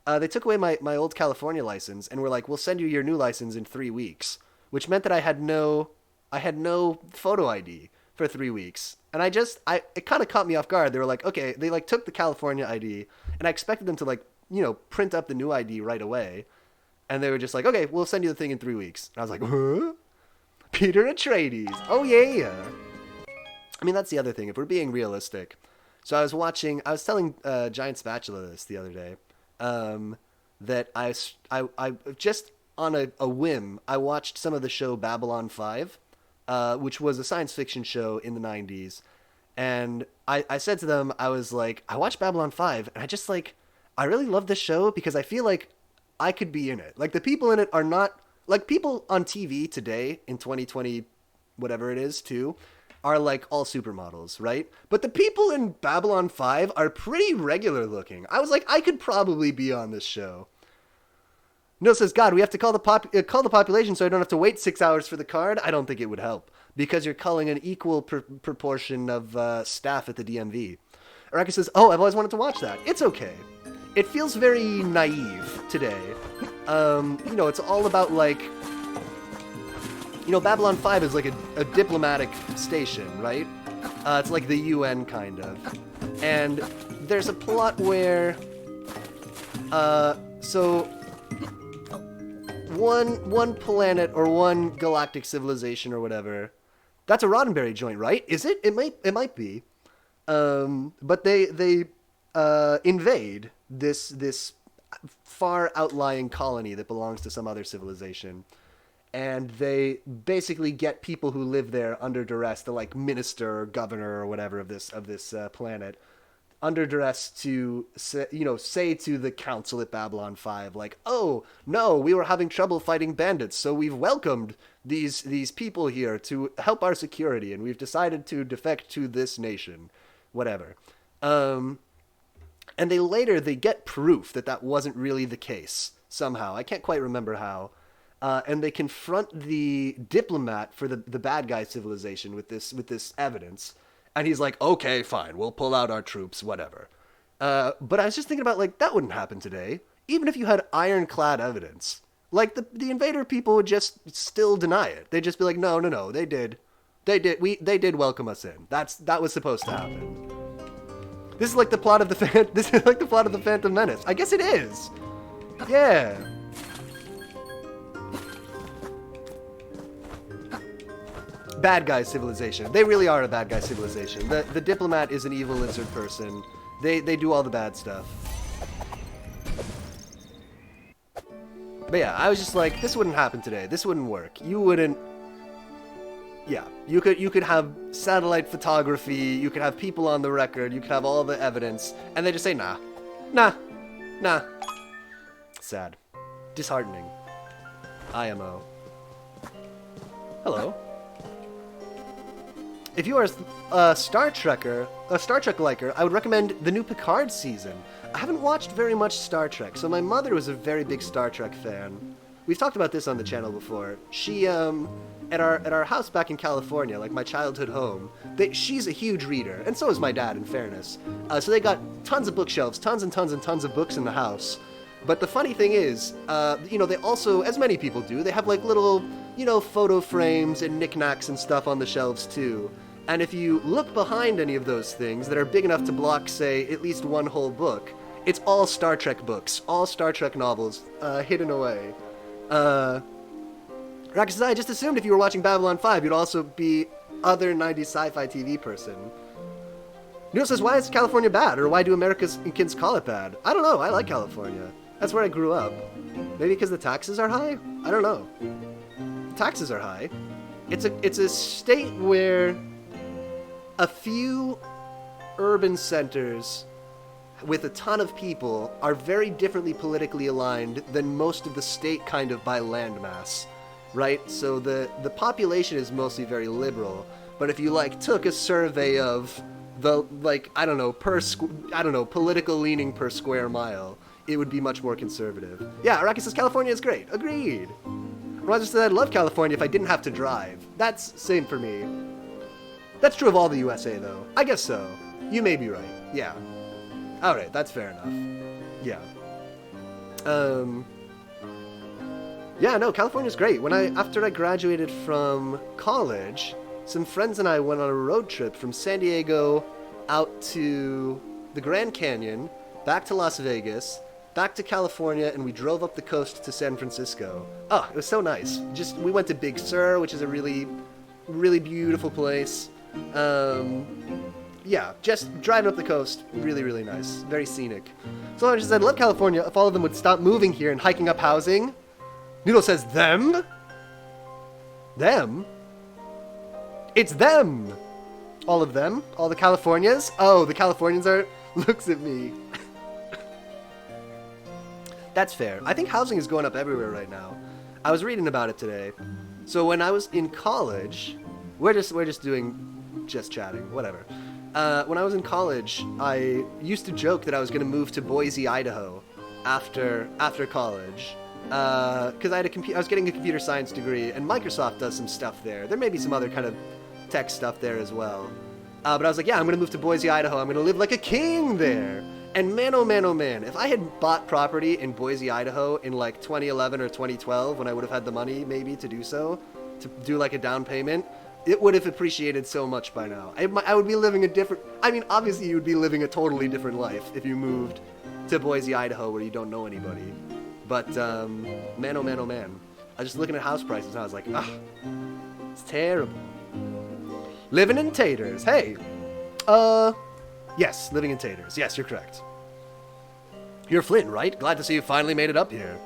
they took away my old California license, and were like, we'll send you your new license in 3 weeks, which meant that I had no photo ID for 3 weeks. And it kind of caught me off guard. They were like, okay, they like took the California ID, and I expected them to like, you know, print up the new ID right away. And they were just like, okay, we'll send you the thing in 3 weeks. And I was like, huh? Peter Atreides. Oh, yeah. I mean, that's the other thing. If we're being realistic. So I was telling Giant Spatula this the other day, that I just on a whim, I watched some of the show Babylon 5, which was a science fiction show in the 90s. And I said to them, I was like, I watched Babylon 5, and I really love this show because I feel like I could be in it. Like, the people in it are not, like, people on TV today in 2020, whatever it is, too, are, like, all supermodels, right? But the people in Babylon 5 are pretty regular looking. I was like, I could probably be on this show. No says, God, we have to call the population so I don't have to wait 6 hours for the card. I don't think it would help, because you're calling an equal proportion of staff at the DMV. Araka says, oh, I've always wanted to watch that. It's okay. It feels very naive today. You know, it's all about, like, you know, Babylon 5 is like a diplomatic station, right? It's like the UN, kind of. And there's a plot where, so one planet or one galactic civilization or whatever, that's a Roddenberry joint, right? Is it? It might be. But they invade this far outlying colony that belongs to some other civilization, and they basically get people who live there under duress, the like minister or governor or whatever of this planet, under duress to say to the council at Babylon 5, like, oh no, we were having trouble fighting bandits, so we've welcomed these people here to help our security, and we've decided to defect to this nation, whatever. And they get proof that wasn't really the case somehow. I can't quite remember how. And they confront the diplomat for the bad guy civilization with this evidence. And he's like, okay, fine, we'll pull out our troops, whatever. But I was just thinking about, like, that wouldn't happen today. Even if you had ironclad evidence. Like, the invader people would just still deny it. They'd just be like, no, they did welcome us in. That was supposed to happen. This is like the plot of the Phantom Menace. I guess it is. Yeah. Bad guy civilization. They really are a bad guy civilization. The diplomat is an evil lizard person. They do all the bad stuff. But yeah, I was just like, this wouldn't happen today. This wouldn't work. You wouldn't. Yeah, you could have satellite photography, you could have people on the record, you could have all the evidence, and they just say, nah, Nah. Sad. Disheartening. IMO. Hello. If you are a Star Trek liker, I would recommend the new Picard season. I haven't watched very much Star Trek, so my mother was a very big Star Trek fan. We've talked about this on the channel before. She, at our house back in California, like my childhood home, she's a huge reader, and so is my dad, in fairness. So they got tons of bookshelves, tons and tons and tons of books in the house. But the funny thing is, they also, as many people do, they have like little, photo frames and knickknacks and stuff on the shelves too. And if you look behind any of those things that are big enough to block, say, at least one whole book, it's all Star Trek books, all Star Trek novels, hidden away. Rack says, I just assumed if you were watching Babylon 5, you'd also be other 90s sci-fi TV person. Neil says, why is California bad? Or why do America's kids call it bad? I don't know, I like California. That's where I grew up. Maybe because the taxes are high? I don't know. The taxes are high. It's a state where a few urban centers with a ton of people are very differently politically aligned than most of the state kind of by landmass, right? So the population is mostly very liberal, but if you took a survey of the political leaning per square mile, it would be much more conservative. Yeah, Araki says California is great. Agreed. Roger said I'd love California if I didn't have to drive. That's same for me. That's true of all the USA, though. I guess so. You may be right. Yeah. Alright, that's fair enough. Yeah. Yeah, no, California's great. After I graduated from college, some friends and I went on a road trip from San Diego out to the Grand Canyon, back to Las Vegas, back to California, and we drove up the coast to San Francisco. Oh, it was so nice. We went to Big Sur, which is a really, really beautiful place. Yeah, just driving up the coast, really, really nice. Very scenic. So I just said, I love California if all of them would stop moving here and hiking up housing. Noodle says, them? Them? It's them! All of them? All the Californias? Oh, the Californians are... Looks at me. That's fair. I think housing is going up everywhere right now. I was reading about it today. So when I was in college... We're just chatting, whatever. When I was in college, I used to joke that I was going to move to Boise, Idaho after college. Because I was getting a computer science degree, and Microsoft does some stuff there. There may be some other kind of tech stuff there as well. But I was like, yeah, I'm going to move to Boise, Idaho. I'm going to live like a king there. And man, oh man, oh man, if I had bought property in Boise, Idaho in like 2011 or 2012, when I would have had the money maybe to do so, to do like a down payment, it would have appreciated so much by now. I would be living a different... I mean, obviously you would be living a totally different life if you moved to Boise, Idaho, where you don't know anybody. But, man, oh man, oh man. I was just looking at house prices and I was like, ugh, it's terrible. Living in taters. Hey. Yes, living in taters. Yes, you're correct. You're Flynn, right? Glad to see you finally made it up here.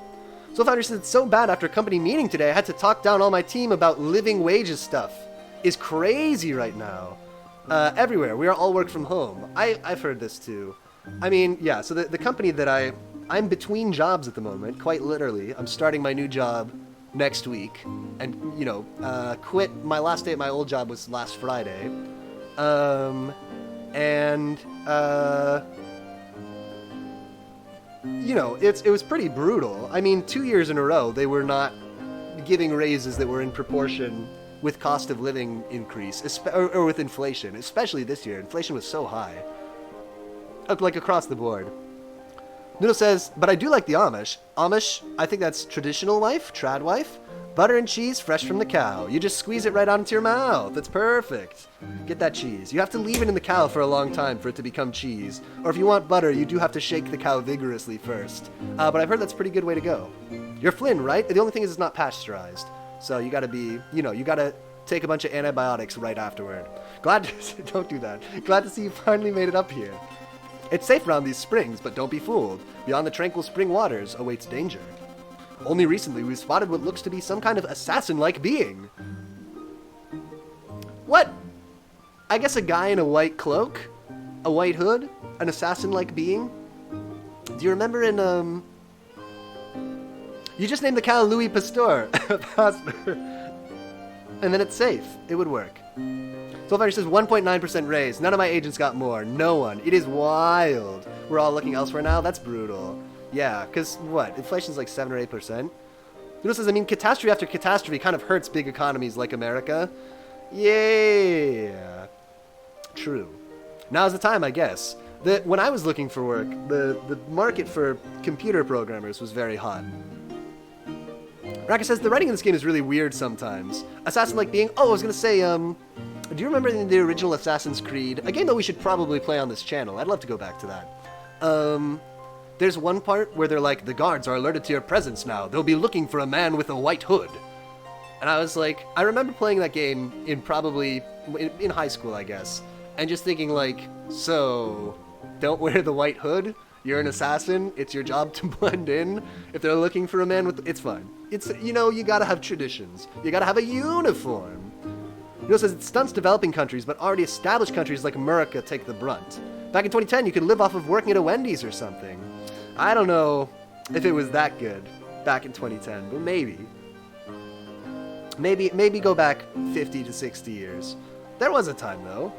So Founder said, it's so bad after a company meeting today, I had to talk down all my team about living wages stuff. Is crazy right now. Everywhere. We are all work from home. I've heard this too. I mean, yeah, so the company that I'm between jobs at the moment, quite literally. I'm starting my new job next week. And, my last day at my old job was last Friday. It was pretty brutal. I mean, 2 years in a row, they were not giving raises that were in proportion with cost of living increase, or with inflation, especially this year. Inflation was so high. Like across the board. Noodle says, but I do like the Amish. Amish, I think that's traditional life, trad wife. Butter and cheese fresh from the cow. You just squeeze it right onto your mouth. That's perfect. Get that cheese. You have to leave it in the cow for a long time for it to become cheese. Or if you want butter, you do have to shake the cow vigorously first. But I've heard that's a pretty good way to go. You're Flynn, right? The only thing is it's not pasteurized. So you gotta be, you gotta take a bunch of antibiotics right afterward. Don't do that. Glad to see you finally made it up here. It's safe around these springs, but don't be fooled. Beyond the tranquil spring waters awaits danger. Only recently we've spotted what looks to be some kind of assassin-like being. What? I guess a guy in a white cloak? A white hood? An assassin-like being? Do you remember in, you just named the cow Louis Pasteur. Pasteur. And then it's safe. It would work. Soulfighter says 1.9% raise. None of my agents got more. No one. It is wild. We're all looking elsewhere now? That's brutal. Yeah, because what? Inflation's like 7 or 8%? Noodle says, I mean, catastrophe after catastrophe kind of hurts big economies like America. Yeah. True. Now's the time, I guess. When I was looking for work, the market for computer programmers was very hot. Raka says, the writing in this game is really weird sometimes. Assassin-like being... Oh, I was going to say, do you remember the original Assassin's Creed? A game that we should probably play on this channel. I'd love to go back to that. There's one part where they're like, the guards are alerted to your presence now. They'll be looking for a man with a white hood. And I was like, I remember playing that game in high school, I guess. And just thinking like, so, don't wear the white hood? You're an assassin. It's your job to blend in. If they're looking for a man with... It's fine. It's, you know, you gotta have traditions. You gotta have a uniform. It says it stunts developing countries, but already established countries like America take the brunt. Back in 2010, you could live off of working at a Wendy's or something. I don't know if it was that good back in 2010, but maybe. Maybe go back 50 to 60 years. There was a time, though.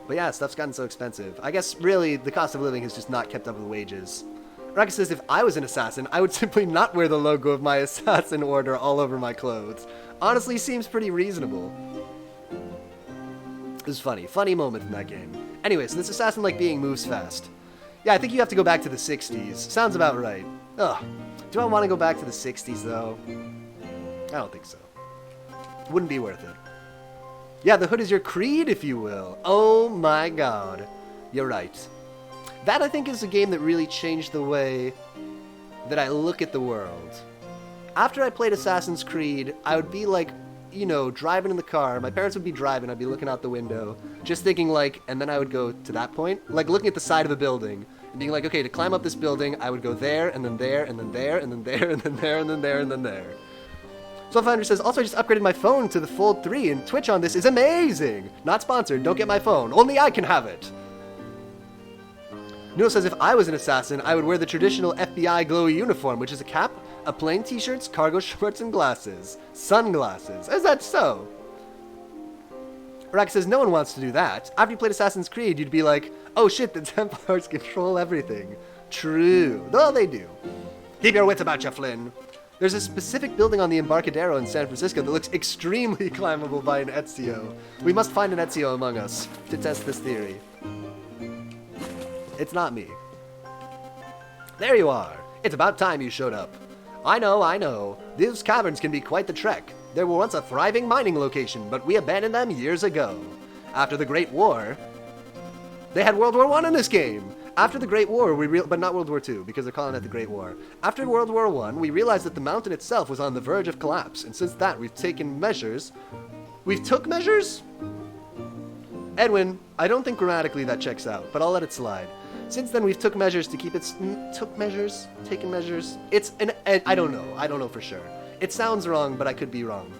But yeah, stuff's gotten so expensive. I guess, really, the cost of living has just not kept up with wages. Raka says, if I was an assassin, I would simply not wear the logo of my assassin order all over my clothes. Honestly, seems pretty reasonable. It was funny. Funny moment in that game. Anyway, so this assassin-like being moves fast. Yeah, I think you have to go back to the 60s. Sounds about right. Ugh. Do I want to go back to the 60s, though? I don't think so. Wouldn't be worth it. Yeah, the hood is your creed, if you will. Oh my god. You're right. That, I think, is a game that really changed the way that I look at the world. After I played Assassin's Creed, I would be like, you know, driving in the car. My parents would be driving. I'd be looking out the window, just thinking like, and then I would go to that point, like looking at the side of the building and being like, okay, to climb up this building, I would go there, and then there, and then there, and then there, and then there, and then there, and then there. Soulfinder says, also I just upgraded my phone to the Fold 3, and Twitch on this is amazing! Not sponsored, don't get my phone. Only I can have it! Noodle says, if I was an assassin, I would wear the traditional FBI glowy uniform, which is a cap, a plain t-shirts, cargo shorts, and glasses. Sunglasses. Is that so? Rack says, no one wants to do that. After you played Assassin's Creed, you'd be like, oh shit, the Templars control everything. True. Well, they do. Keep your wits about you, Flynn. There's a specific building on the Embarcadero in San Francisco that looks extremely climbable by an Ezio. We must find an Ezio among us to test this theory. It's not me. There you are. It's about time you showed up. I know. These caverns can be quite the trek. They were once a thriving mining location, but we abandoned them years ago. After the Great War... They had World War I in this game! After the Great War, but not World War II, because they're calling it the Great War. After World War I, we realized that the mountain itself was on the verge of collapse, and since that, we've taken measures... We've took measures? Edwin, I don't think grammatically that checks out, but I'll let it slide. Since then, we've took measures to keep it... Took measures? Taken measures? It's an... I don't know. I don't know for sure. It sounds wrong, but I could be wrong.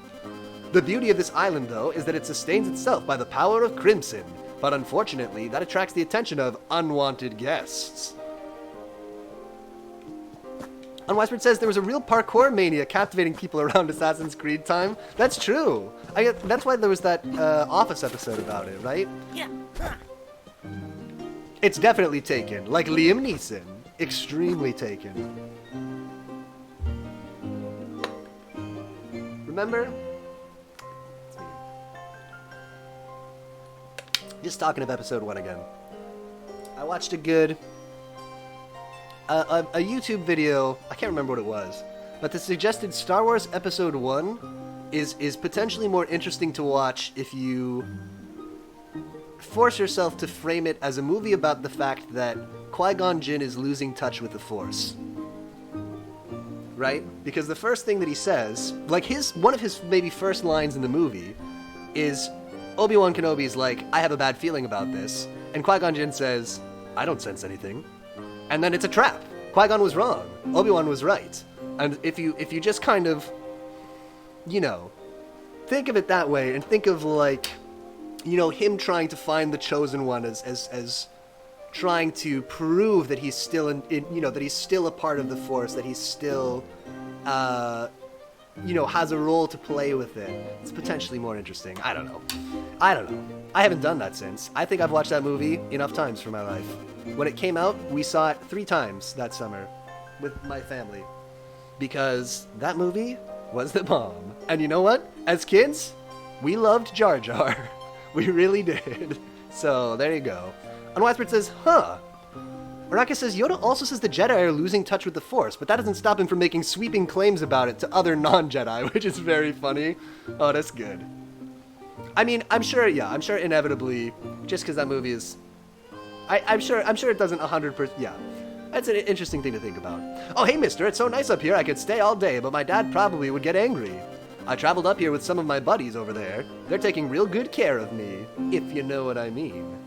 The beauty of this island, though, is that it sustains itself by the power of crimson. But unfortunately, that attracts the attention of unwanted guests. Unwiseford says there was a real parkour mania captivating people around Assassin's Creed time. That's true. That's why there was that Office episode about it, right? Yeah. It's definitely taken. Like Liam Neeson. Extremely taken. Remember? Just talking of episode 1 again. I watched a good... a YouTube video, I can't remember what it was, but the suggested Star Wars Episode 1 is potentially more interesting to watch if you force yourself to frame it as a movie about the fact that Qui-Gon Jinn is losing touch with the Force. Right? Because the first thing that he says, like one of his maybe first lines in the movie is... Obi-Wan Kenobi's like, I have a bad feeling about this. And Qui-Gon Jinn says, I don't sense anything. And then it's a trap. Qui-Gon was wrong. Obi-Wan was right. And if you just kind of, you know, think of it that way and think of like, you know, him trying to find the chosen one as trying to prove that he's still that he's still a part of the Force, that he's still, has a role to play with it. It's potentially more interesting. I don't know. I haven't done that since. I think I've watched that movie enough times for my life. When it came out, we saw it 3 times that summer with my family. Because that movie was the bomb. And you know what? As kids, we loved Jar Jar. We really did. So, there you go. Unwisebird says, huh. Araka says, Yoda also says the Jedi are losing touch with the Force, but that doesn't stop him from making sweeping claims about it to other non-Jedi, which is very funny. Oh, that's good. I mean, I'm sure inevitably, just because that movie is... I'm sure it doesn't 100%... Yeah. That's an interesting thing to think about. Oh, hey, mister, it's so nice up here, I could stay all day, but my dad probably would get angry. I traveled up here with some of my buddies over there. They're taking real good care of me, if you know what I mean.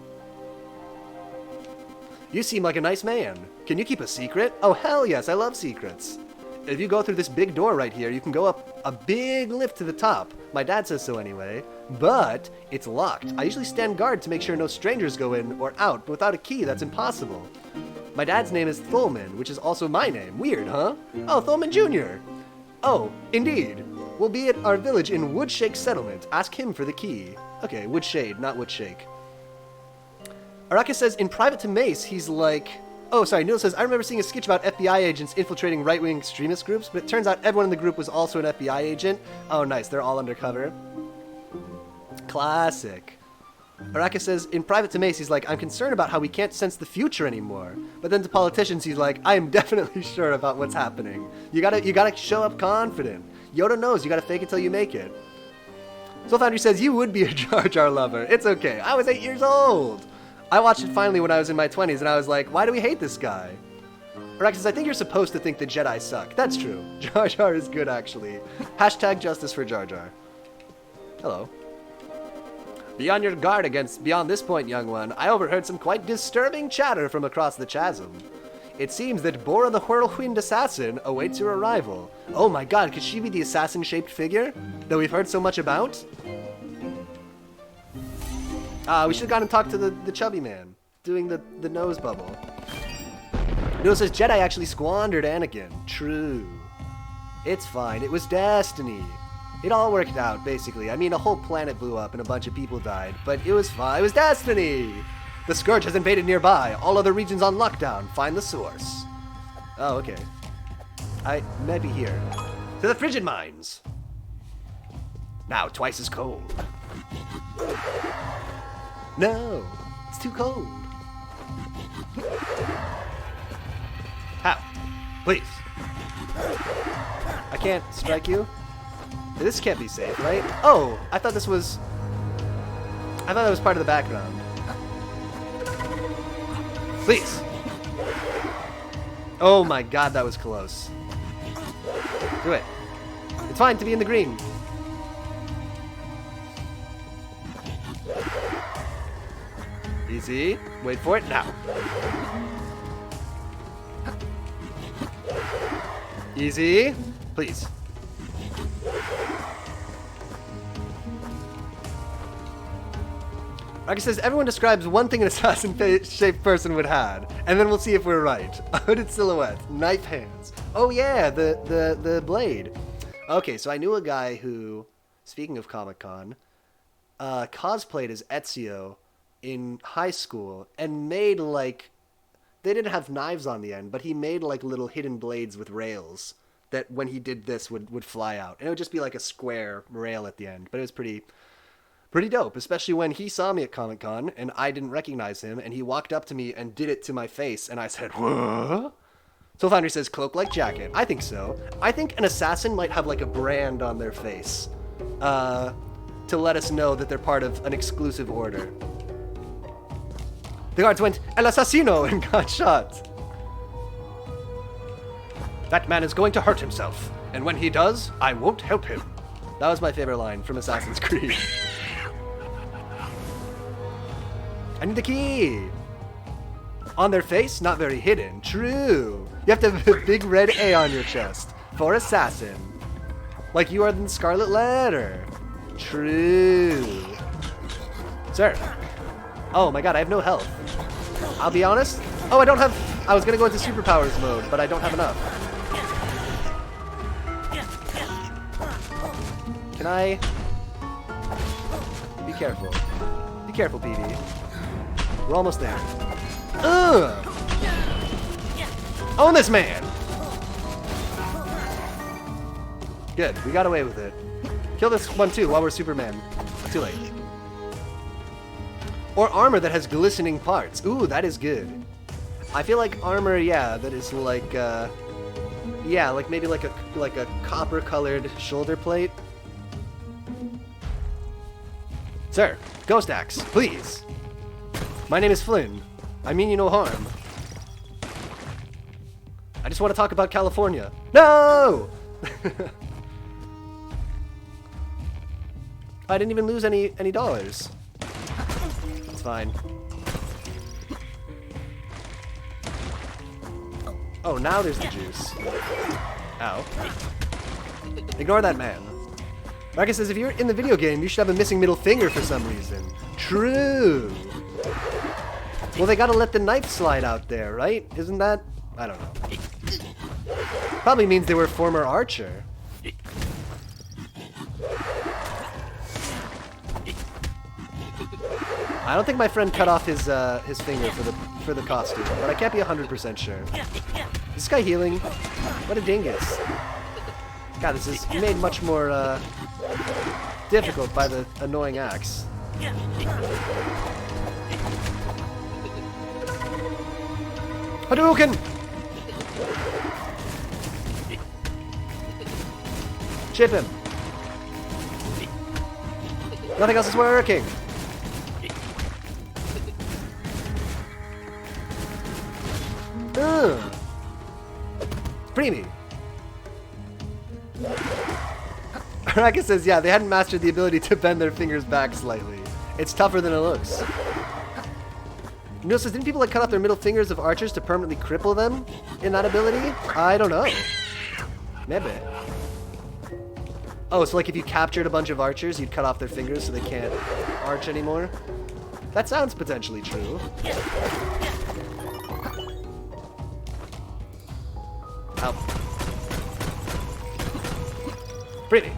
You seem like a nice man. Can you keep a secret? Oh, hell yes, I love secrets. If you go through this big door right here, you can go up a big lift to the top. My dad says so anyway. But it's locked. I usually stand guard to make sure no strangers go in or out, but without a key, that's impossible. My dad's name is Thulman, which is also my name. Weird, huh? Oh, Thulman Jr. Oh, indeed. We'll be at our village in Woodshake Settlement. Ask him for the key. Okay, Woodshade, not Woodshake. Araka says, in Private to Mace, he's like... Oh, sorry, Neil says, I remember seeing a sketch about FBI agents infiltrating right-wing extremist groups, but it turns out everyone in the group was also an FBI agent. Oh, nice, they're all undercover. Classic. Araka says, in Private to Mace, he's like, I'm concerned about how we can't sense the future anymore. But then to politicians, he's like, I am definitely sure about what's happening. You gotta show up confident. Yoda knows, you gotta fake it till you make it. Soul Foundry says, you would be a Jar Jar lover. It's okay, I was 8 years old. I watched it finally when I was in my 20s, and I was like, why do we hate this guy? Araka says, I think you're supposed to think the Jedi suck. That's true. Jar Jar is good, actually. Hashtag justice for Jar Jar. Hello. Be on your guard beyond this point, young one. I overheard some quite disturbing chatter from across the chasm. It seems that Bora the Whirlwind Assassin awaits your arrival. Oh my god, could she be the assassin-shaped figure that we've heard so much about? We should have gone and talked to the chubby man, doing the nose bubble. Noah says, Jedi actually squandered Anakin. True. It's fine, it was destiny. It all worked out, basically. I mean, a whole planet blew up and a bunch of people died, but it was fine. It was destiny! The Scourge has invaded nearby. All other regions on lockdown. Find the source. Oh, okay. I might be here. To the frigid mines! Now twice as cold. No! It's too cold. How? Please. I can't strike you? This can't be safe, right? Oh! I thought that was part of the background. Please! Oh my god, that was close. Do it. It's fine to be in the green. Easy. Wait for it now. Easy. Please. Like it says, everyone describes one thing an assassin-shaped person would have, and then we'll see if we're right. A hooded silhouette, knife hands. Oh yeah, the blade. Okay, so I knew a guy who, speaking of Comic-Con, cosplayed as Ezio in high school and made like, they didn't have knives on the end, but he made like little hidden blades with rails that when he did this would fly out. And it would just be like a square rail at the end, but it was pretty dope, especially when he saw me at Comic-Con and I didn't recognize him and he walked up to me and did it to my face and I said, what? Soul Foundry says cloak like jacket. I think so. I think an assassin might have like a brand on their face to let us know that they're part of an exclusive order. The guards went, El Assassino, and got shot. That man is going to hurt himself, and when he does, I won't help him. That was my favorite line from Assassin's Creed. I need the key. On their face, not very hidden. True. You have to have a big red A on your chest. For assassin. Like you are in Scarlet Letter. True. Sir. Oh my god, I have no health. I'll be honest. Oh, I don't have... I was going to go into superpowers mode, but I don't have enough. Can I... Be careful. Be careful, PV. We're almost there. Ugh! Own this man! Good, we got away with it. Kill this one too while we're Superman. Too late. Or armor that has glistening parts. Ooh, that is good. I feel like armor, yeah, that is like, yeah, like maybe like a copper-colored shoulder plate. Sir, ghost axe, please. My name is Flynn. I mean you no harm. I just want to talk about California. No! I didn't even lose any dollars. It's fine. Oh, now there's the juice. Ow. Ignore that man. Marcus says, if you're in the video game, you should have a missing middle finger for some reason. True. Well, they gotta let the knife slide out there, right? Isn't that... I don't know. Probably means they were a former archer. I don't think my friend cut off his finger for the costume, but I can't be 100% sure. Is this guy healing? What a dingus. God, this is made much more difficult by the annoying axe. Hadouken! Chip him. Nothing else is working. Preemie. Araka says, yeah, they hadn't mastered the ability to bend their fingers back slightly. It's tougher than it looks. Neil says, didn't people like cut off their middle fingers of archers to permanently cripple them in that ability? I don't know. Maybe. Oh, so like if you captured a bunch of archers, you'd cut off their fingers so they can't arch anymore? That sounds potentially true. Help. Pretty.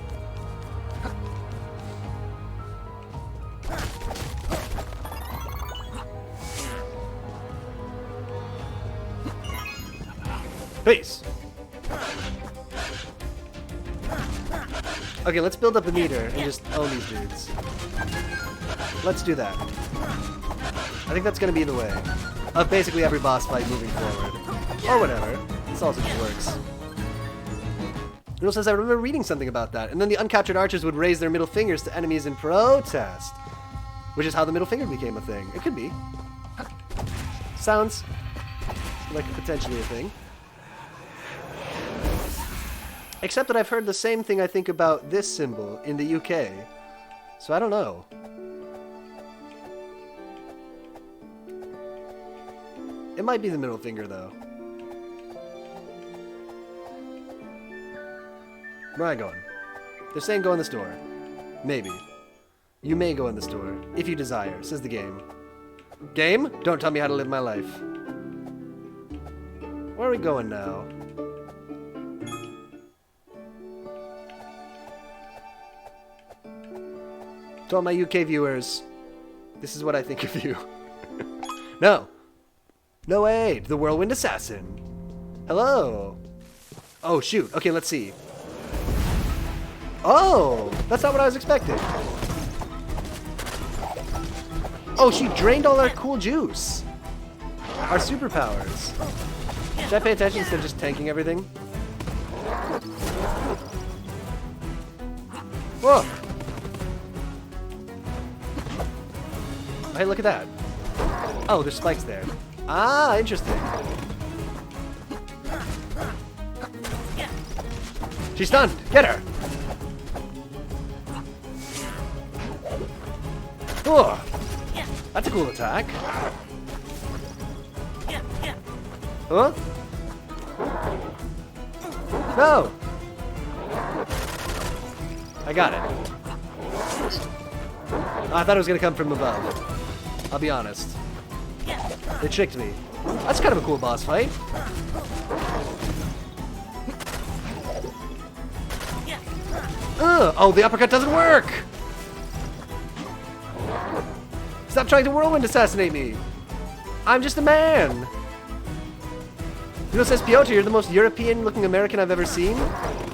Peace. Okay, let's build up a meter and just own these dudes. Let's do that. I think that's gonna be the way of basically every boss fight moving forward. Or whatever. This also just works. Noodle says, I remember reading something about that. And then the uncaptured archers would raise their middle fingers to enemies in protest. Which is how the middle finger became a thing. It could be. Sounds like potentially a thing. Except that I've heard the same thing I think about this symbol in the UK. So I don't know. It might be the middle finger though. Where am I going? They're saying go in the store. Maybe. You may go in the store, if you desire, says the game. Game? Don't tell me how to live my life. Where are we going now? To all my UK viewers, this is what I think of you. No. No way, the Whirlwind Assassin. Hello. Oh, shoot. Okay, let's see. Oh, that's not what I was expecting. Oh, she drained all our cool juice. Our superpowers. Should I pay attention instead of just tanking everything? Whoa. Hey, look at that. Oh, there's spikes there. Ah, interesting. She's stunned. Get her. Oh, that's a cool attack. Huh? No. I got it. Oh, I thought it was gonna come from above. I'll be honest. They tricked me. That's kind of a cool boss fight. Oh, the uppercut doesn't work! Stop trying to whirlwind assassinate me! I'm just a man! You know, says Piotr, you're the most European-looking American I've ever seen.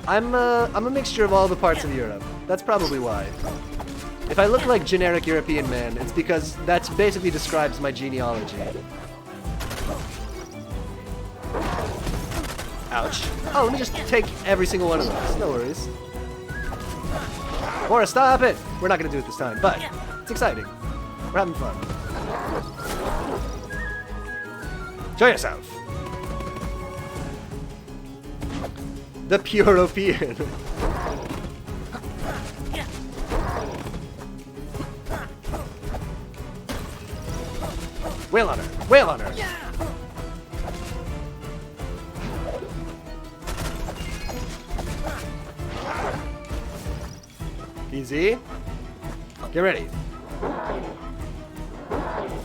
I'm a mixture of all the parts of Europe. That's probably why. If I look like generic European man, it's because that basically describes my genealogy. Ouch. Oh, let me just take every single one of those. No worries. Mora, stop it! We're not gonna do it this time, but it's exciting. We're having fun. Show yourself. The Puropean. Wail on her! Wail on her! Easy. Get ready.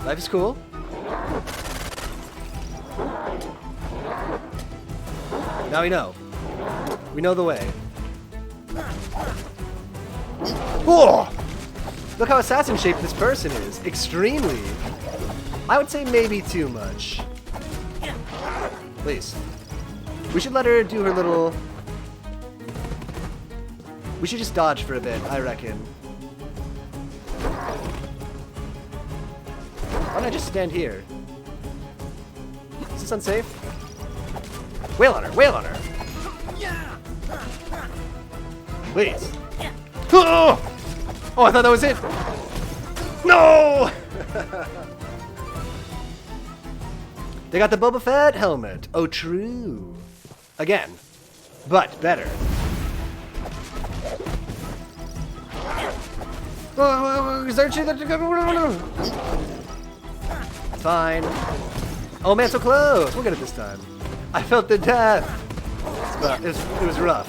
Life is cool. Now we know. We know the way. Whoa! Look how assassin-shaped this person is. Extremely. I would say maybe too much. Please. We should let her do her little... We should just dodge for a bit, I reckon. Why don't I just stand here? Is this unsafe? Wail on her! Wail on her! Please. Oh! Oh, I thought that was it! No! They got the Boba Fett helmet. Oh, true. Again. But better. Fine. Oh man, so close! We'll get it this time. I felt the death! It was rough.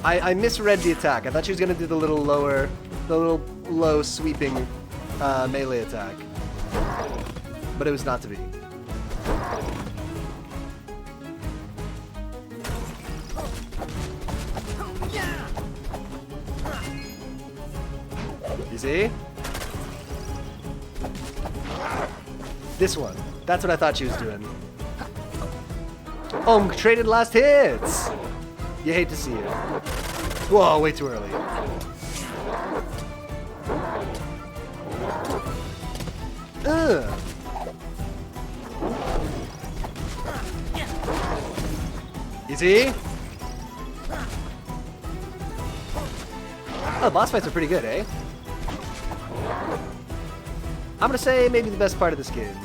I misread the attack. I thought she was gonna do the little low sweeping melee attack. But it was not to be. You see? This one. That's what I thought she was doing. Oh, traded last hits! You hate to see it. Whoa, way too early. Ugh. You see? Oh, the boss fights are pretty good, eh? I'm gonna say maybe the best part of this game.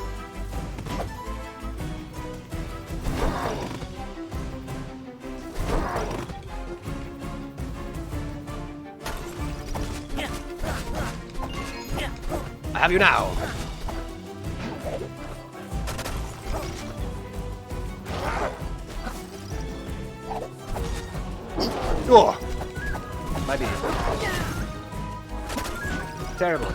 I have you now. Oh, might be terrible.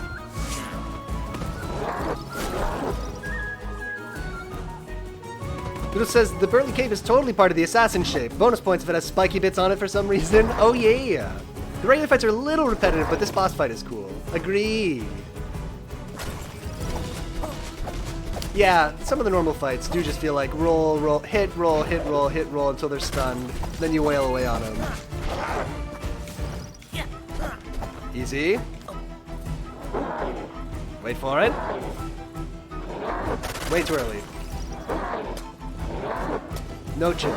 It says the Burly Cave is totally part of the assassin shape. Bonus points if it has spiky bits on it for some reason. Oh yeah. The regular fights are a little repetitive, but this boss fight is cool. Agree. Yeah, some of the normal fights do just feel like roll, roll, hit, roll, hit, roll, hit, roll until they're stunned. Then you wail away on them. Easy. Wait for it. Way too early. No chill.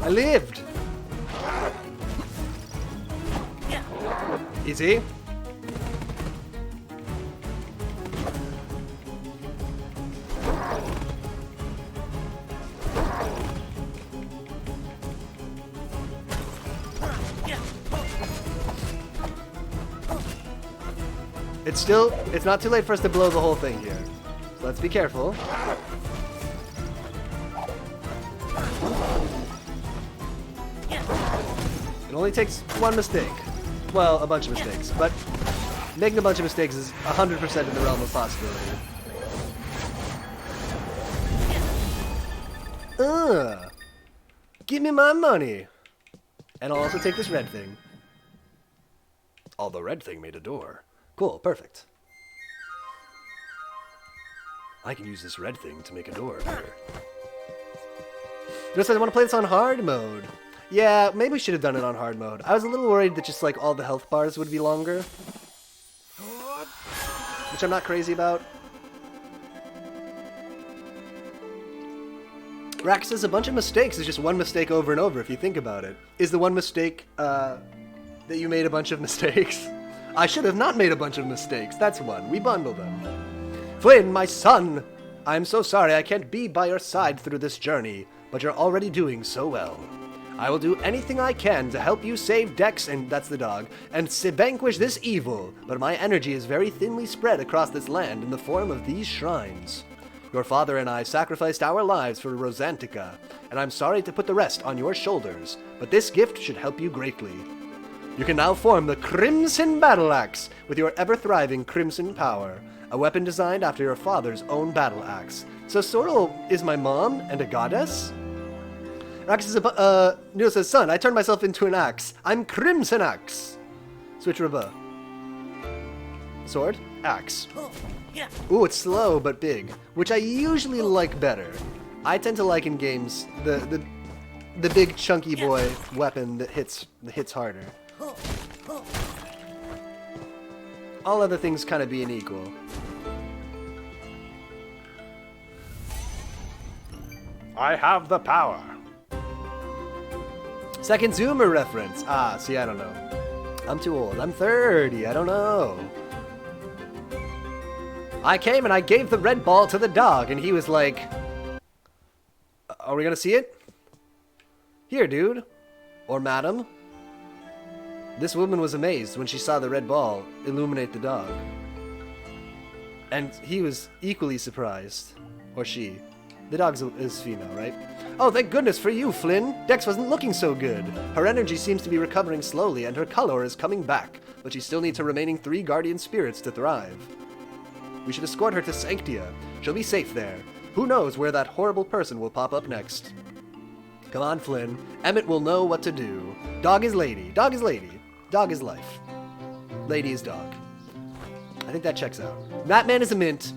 I lived. Easy. It's not too late for us to blow the whole thing here. So let's be careful. It only takes one mistake. Well, a bunch of mistakes, but making a bunch of mistakes is 100% in the realm of possibility. Give me my money. And I'll also take this red thing. Oh, the red thing made a door. Cool, perfect. I can use this red thing to make a door here. Just I want to play this on hard mode. Yeah, maybe we should have done it on hard mode. I was a little worried that just like all the health bars would be longer. Which I'm not crazy about. Rax says a bunch of mistakes is just one mistake over and over if you think about it. Is the one mistake that you made a bunch of mistakes? I should have not made a bunch of mistakes. That's one. We bundle them. Flynn, my son! I'm so sorry I can't be by your side through this journey, but you're already doing so well. I will do anything I can to help you save Dex, and that's the dog, and vanquish this evil, but my energy is very thinly spread across this land in the form of these shrines. Your father and I sacrificed our lives for Rosantica, and I'm sorry to put the rest on your shoulders, but this gift should help you greatly. You can now form the Crimson Battle Axe with your ever-thriving Crimson Power, a weapon designed after your father's own battle axe. So Sorrel is my mom and a goddess? Rax is Neo says, son, I turned myself into an axe. I'm Crimson Axe. Switch Reba. Sword, axe. Ooh, it's slow but big, which I usually like better. I tend to like in games the big chunky boy weapon that hits harder. All other things kind of being equal. I have the power. Second Zoomer reference. Ah, see, I don't know. I'm too old. I'm 30. I don't know. I came and I gave the red ball to the dog, and he was like, are we gonna see it? Here, dude. Or madam. This woman was amazed when she saw the red ball illuminate the dog. And he was equally surprised. Or she. The dog is female, right? Oh, thank goodness for you, Flynn. Dex wasn't looking so good. Her energy seems to be recovering slowly, and her color is coming back, but she still needs her remaining 3 guardian spirits to thrive. We should escort her to Sanctia. She'll be safe there. Who knows where that horrible person will pop up next. Come on, Flynn. Emmett will know what to do. Dog is lady. Dog is lady. Dog is life. Lady is dog. I think that checks out. That man is a mint.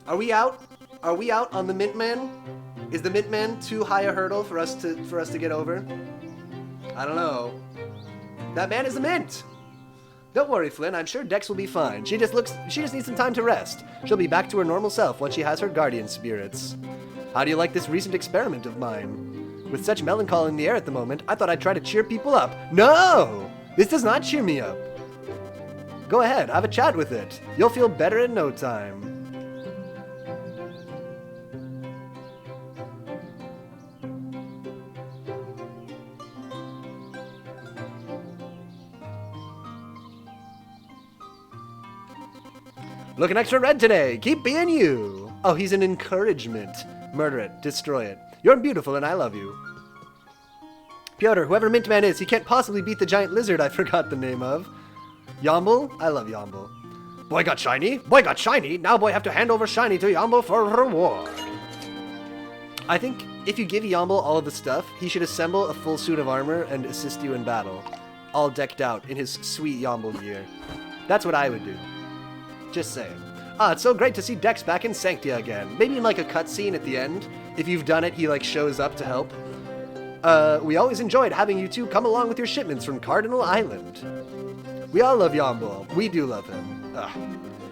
Are we out? Are we out on the Mint Man? Is the Mint Man too high a hurdle for us to get over? I don't know. That man is a mint. Don't worry, Flynn. I'm sure Dex will be fine. She just needs some time to rest. She'll be back to her normal self once she has her guardian spirits. How do you like this recent experiment of mine? With such melancholy in the air at the moment, I thought I'd try to cheer people up. No! This does not cheer me up. Go ahead, have a chat with it. You'll feel better in no time. Looking extra red today. Keep being you. Oh, he's an encouragement. Murder it. Destroy it. You're beautiful and I love you. Piotr, whoever Mintman is, he can't possibly beat the giant lizard I forgot the name of. Yomble? I love Yomble. Boy got shiny. Boy got shiny. Now boy have to hand over shiny to Yomble for reward. I think if you give Yomble all of the stuff, he should assemble a full suit of armor and assist you in battle. All decked out in his sweet Yomble gear. That's what I would do. Just saying. Ah, it's so great to see Dex back in Sanctia again. Maybe in like a cutscene at the end. If you've done it, he like shows up to help. We always enjoyed having you two come along with your shipments from Cardinal Island. We all love Yomble. We do love him.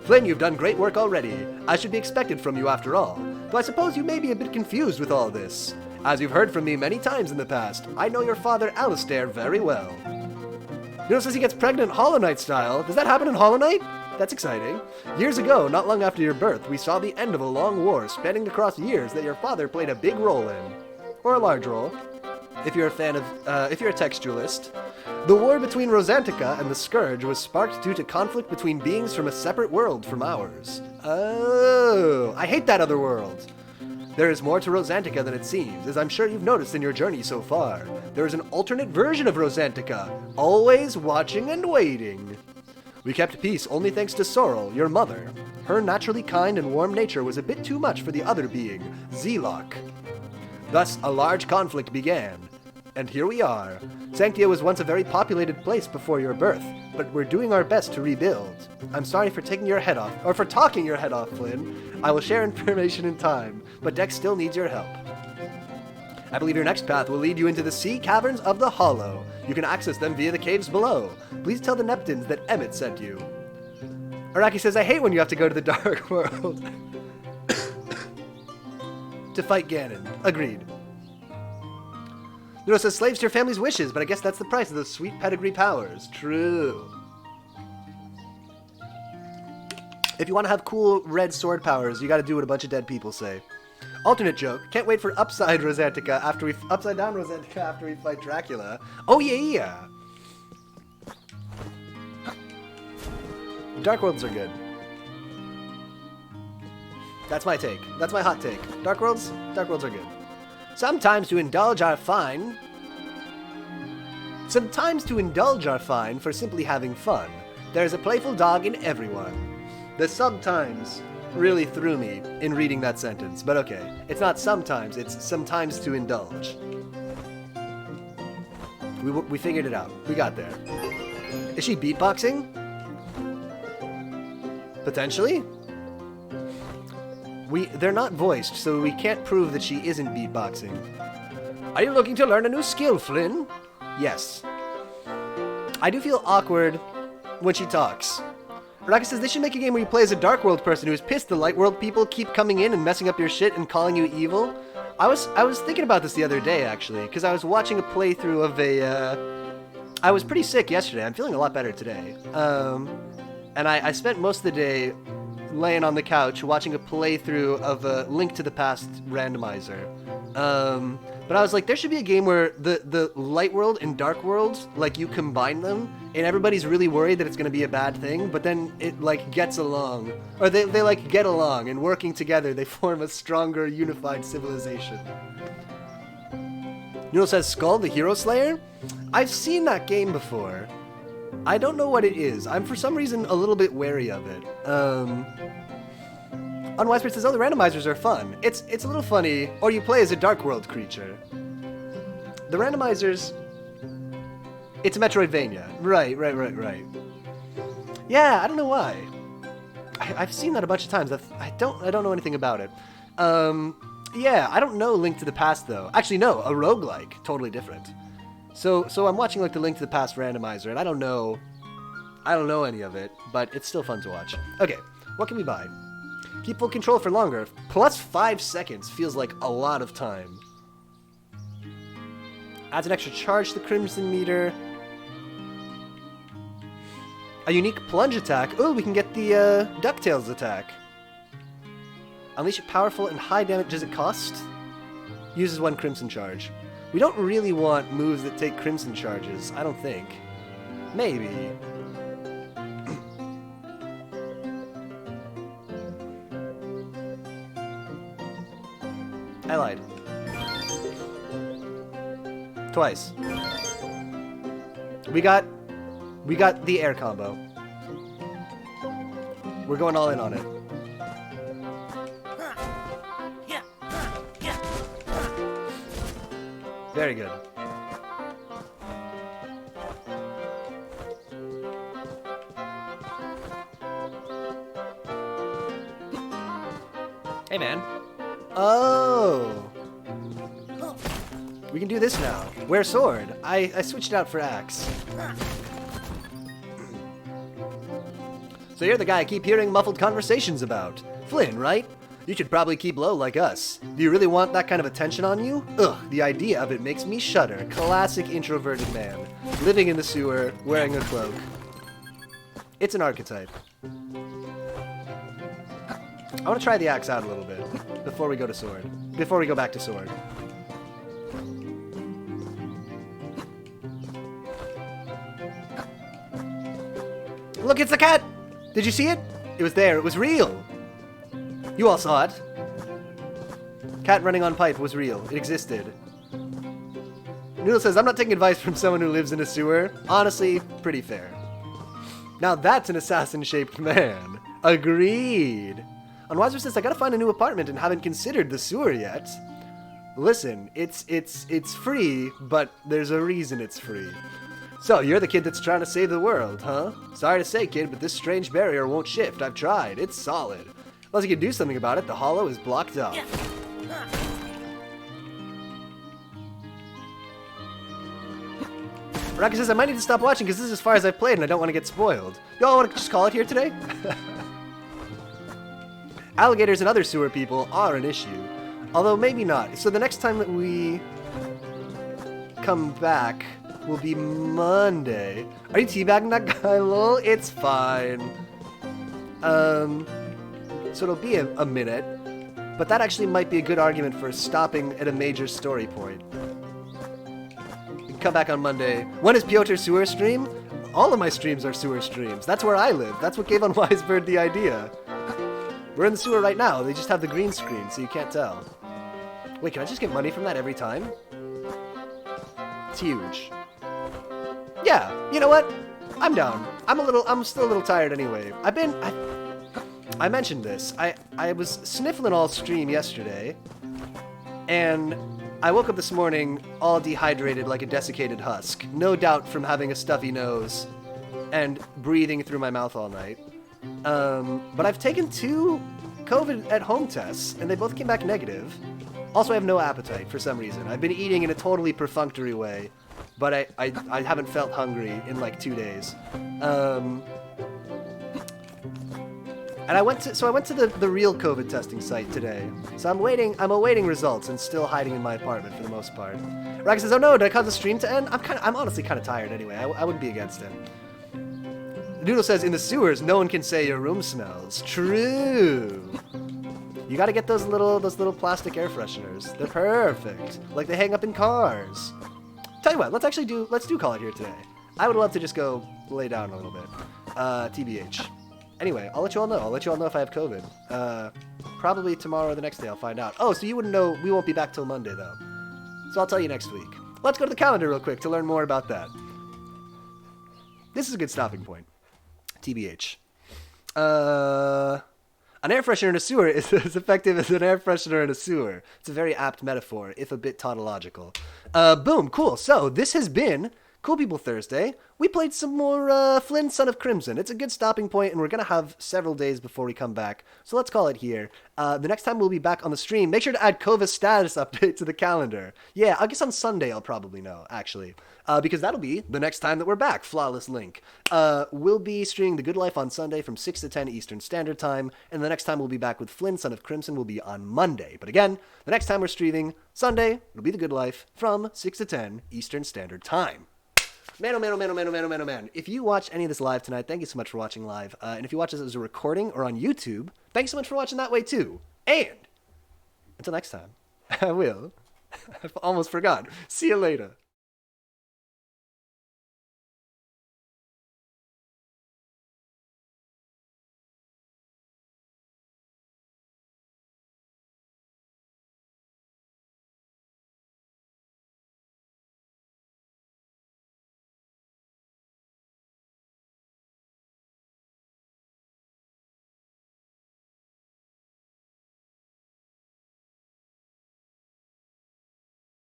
Flynn, you've done great work already. I should be expected from you after all. Though I suppose you may be a bit confused with all this. As you've heard from me many times in the past, I know your father Alistair very well. You know, says he gets pregnant Hollow Knight style. Does that happen in Hollow Knight? That's exciting. Years ago, not long after your birth, we saw the end of a long war spanning across years that your father played a big role in. Or a large role. If you're a fan of, if you're a textualist. The war between Rosantica and the Scourge was sparked due to conflict between beings from a separate world from ours. Oh, I hate that other world. There is more to Rosantica than it seems, as I'm sure you've noticed in your journey so far. There is an alternate version of Rosantica, always watching and waiting. We kept peace only thanks to Sorrel, your mother. Her naturally kind and warm nature was a bit too much for the other being, Zelok. Thus, a large conflict began. And here we are. Sanctia was once a very populated place before your birth, but we're doing our best to rebuild. I'm sorry for taking your head off, or for talking your head off, Flynn. I will share information in time, but Dex still needs your help. I believe your next path will lead you into the sea caverns of the Hollow. You can access them via the caves below. Please tell the Neptunes that Emmett sent you. Araki says, I hate when you have to go to the Dark World. To fight Ganon. Agreed. Nuno says, slaves to your family's wishes, but I guess that's the price of those sweet pedigree powers. True. If you want to have cool red sword powers, you gotta do what a bunch of dead people say. Alternate joke. Can't wait for upside down Rosantica after we fight Dracula. Oh yeah. Dark Worlds are good. That's my take. That's my hot take. Dark Worlds are good. Sometimes to indulge our fine for simply having fun. There's a playful dog in everyone. The sometimes really threw me in reading that sentence, but okay. It's not sometimes, it's sometimes to indulge. We figured it out. We got there. Is she beatboxing? Potentially? They're not voiced, so we can't prove that she isn't beatboxing. Are you looking to learn a new skill, Flynn? Yes. I do feel awkward when she talks. Raka says they should make a game where you play as a Dark World person who is pissed the Light World people keep coming in and messing up your shit and calling you evil. I was thinking about this the other day, actually, because I was watching a playthrough of a... I was pretty sick yesterday. I'm feeling a lot better today. And I spent most of the day laying on the couch watching a playthrough of a Link to the Past randomizer. But I was like, there should be a game where the Light World and Dark World, like, you combine them, and everybody's really worried that it's going to be a bad thing, but then it, like, gets along. Or they like, get along, and working together, they form a stronger, unified civilization. Nuno says, Skull the Hero Slayer? I've seen that game before. I don't know what it is. I'm, for some reason, a little bit wary of it. Unwisebird says, oh, the randomizers are fun. It's a little funny, or you play as a Dark World creature. The randomizers... It's a Metroidvania. Right. Yeah, I don't know why. I've seen that a bunch of times. I don't know anything about it. Yeah, I don't know Link to the Past, though. Actually, no, a roguelike. Totally different. So I'm watching, like, the Link to the Past randomizer, and I don't know any of it, but it's still fun to watch. Okay, what can we buy? Keep full control for longer. Plus 5 seconds feels like a lot of time. Adds an extra charge to the Crimson meter. A unique plunge attack. Oh, we can get the DuckTales attack. Unleash a powerful and high damage. Does it cost? Uses 1 Crimson charge. We don't really want moves that take Crimson charges, I don't think. Maybe. I lied. Twice. We got the air combo. We're going all in on it. Very good. Hey, man. Oh! We can do this now. Wear sword. I switched it out for axe. So you're the guy I keep hearing muffled conversations about. Flynn, right? You should probably keep low like us. Do you really want that kind of attention on you? Ugh, the idea of it makes me shudder. Classic introverted man. Living in the sewer, wearing a cloak. It's an archetype. I want to try the axe out a little bit before we go to sword. Before we go back to sword. Look, it's the cat! Did you see it? It was there. It was real. You all saw it. Cat running on pipe was real. It existed. Noodle says, I'm not taking advice from someone who lives in a sewer. Honestly, pretty fair. Now that's an assassin-shaped man. Agreed. Unwiser says, I gotta find a new apartment and haven't considered the sewer yet. Listen, it's free, but there's a reason it's free. So, you're the kid that's trying to save the world, huh? Sorry to say, kid, but this strange barrier won't shift. I've tried. It's solid. Unless you can do something about it, the hollow is blocked off. Rocky says, I might need to stop watching because this is as far as I've played and I don't want to get spoiled. Y'all want to just call it here today? Alligators and other sewer people are an issue. Although, maybe not. So the next time that we come back will be Monday. Are you teabagging that guy, lol? It's fine. So it'll be a minute. But that actually might be a good argument for stopping at a major story point. Come back on Monday. When is Piotr's sewer stream? All of my streams are sewer streams. That's where I live. That's what gave Unwisebird the idea. We're in the sewer right now. They just have the green screen, so you can't tell. Wait, can I just get money from that every time? It's huge. Yeah, you know what? I'm down. I'm still a little tired anyway. I mentioned this. I was sniffling all stream yesterday, and I woke up this morning all dehydrated like a desiccated husk. No doubt from having a stuffy nose and breathing through my mouth all night. But I've taken 2 COVID at home tests, and they both came back negative. Also, I have no appetite for some reason. I've been eating in a totally perfunctory way, but I haven't felt hungry in like 2 days. And I went to the real COVID testing site today. So I'm awaiting results and still hiding in my apartment for the most part. Rax says, oh no, did I cause the stream to end? I'm honestly kind of tired anyway. I wouldn't be against it. Noodle says, in the sewers, no one can say your room smells. True. You gotta get those little plastic air fresheners. They're perfect. Like they hang up in cars. Tell you what, let's do call it here today. I would love to just go lay down a little bit. TBH. Anyway, I'll let you all know. I'll let you all know if I have COVID. Probably tomorrow or the next day I'll find out. Oh, so you wouldn't know, we won't be back till Monday though. So I'll tell you next week. Let's go to the calendar real quick to learn more about that. This is a good stopping point. TBH. An air freshener in a sewer is as effective as an air freshener in a sewer. It's a very apt metaphor, if a bit tautological. Boom, cool. So this has been Cool People Thursday. We played some more Flynn, Son of Crimson. It's a good stopping point, and we're going to have several days before we come back. So let's call it here. The next time we'll be back on the stream, make sure to add Kova's status update to the calendar. Yeah, I guess on Sunday I'll probably know, actually. Because that'll be the next time that we're back. Flawless link. We'll be streaming The Good Life on Sunday from 6 to 10 Eastern Standard Time. And the next time we'll be back with Flynn, Son of Crimson will be on Monday. But again, the next time we're streaming, Sunday, it'll be The Good Life from 6 to 10 Eastern Standard Time. Man. If you watched any of this live tonight, thank you so much for watching live. And if you watch this as a recording or on YouTube, thanks so much for watching that way too. And until next time, I will. I almost forgot. See you later.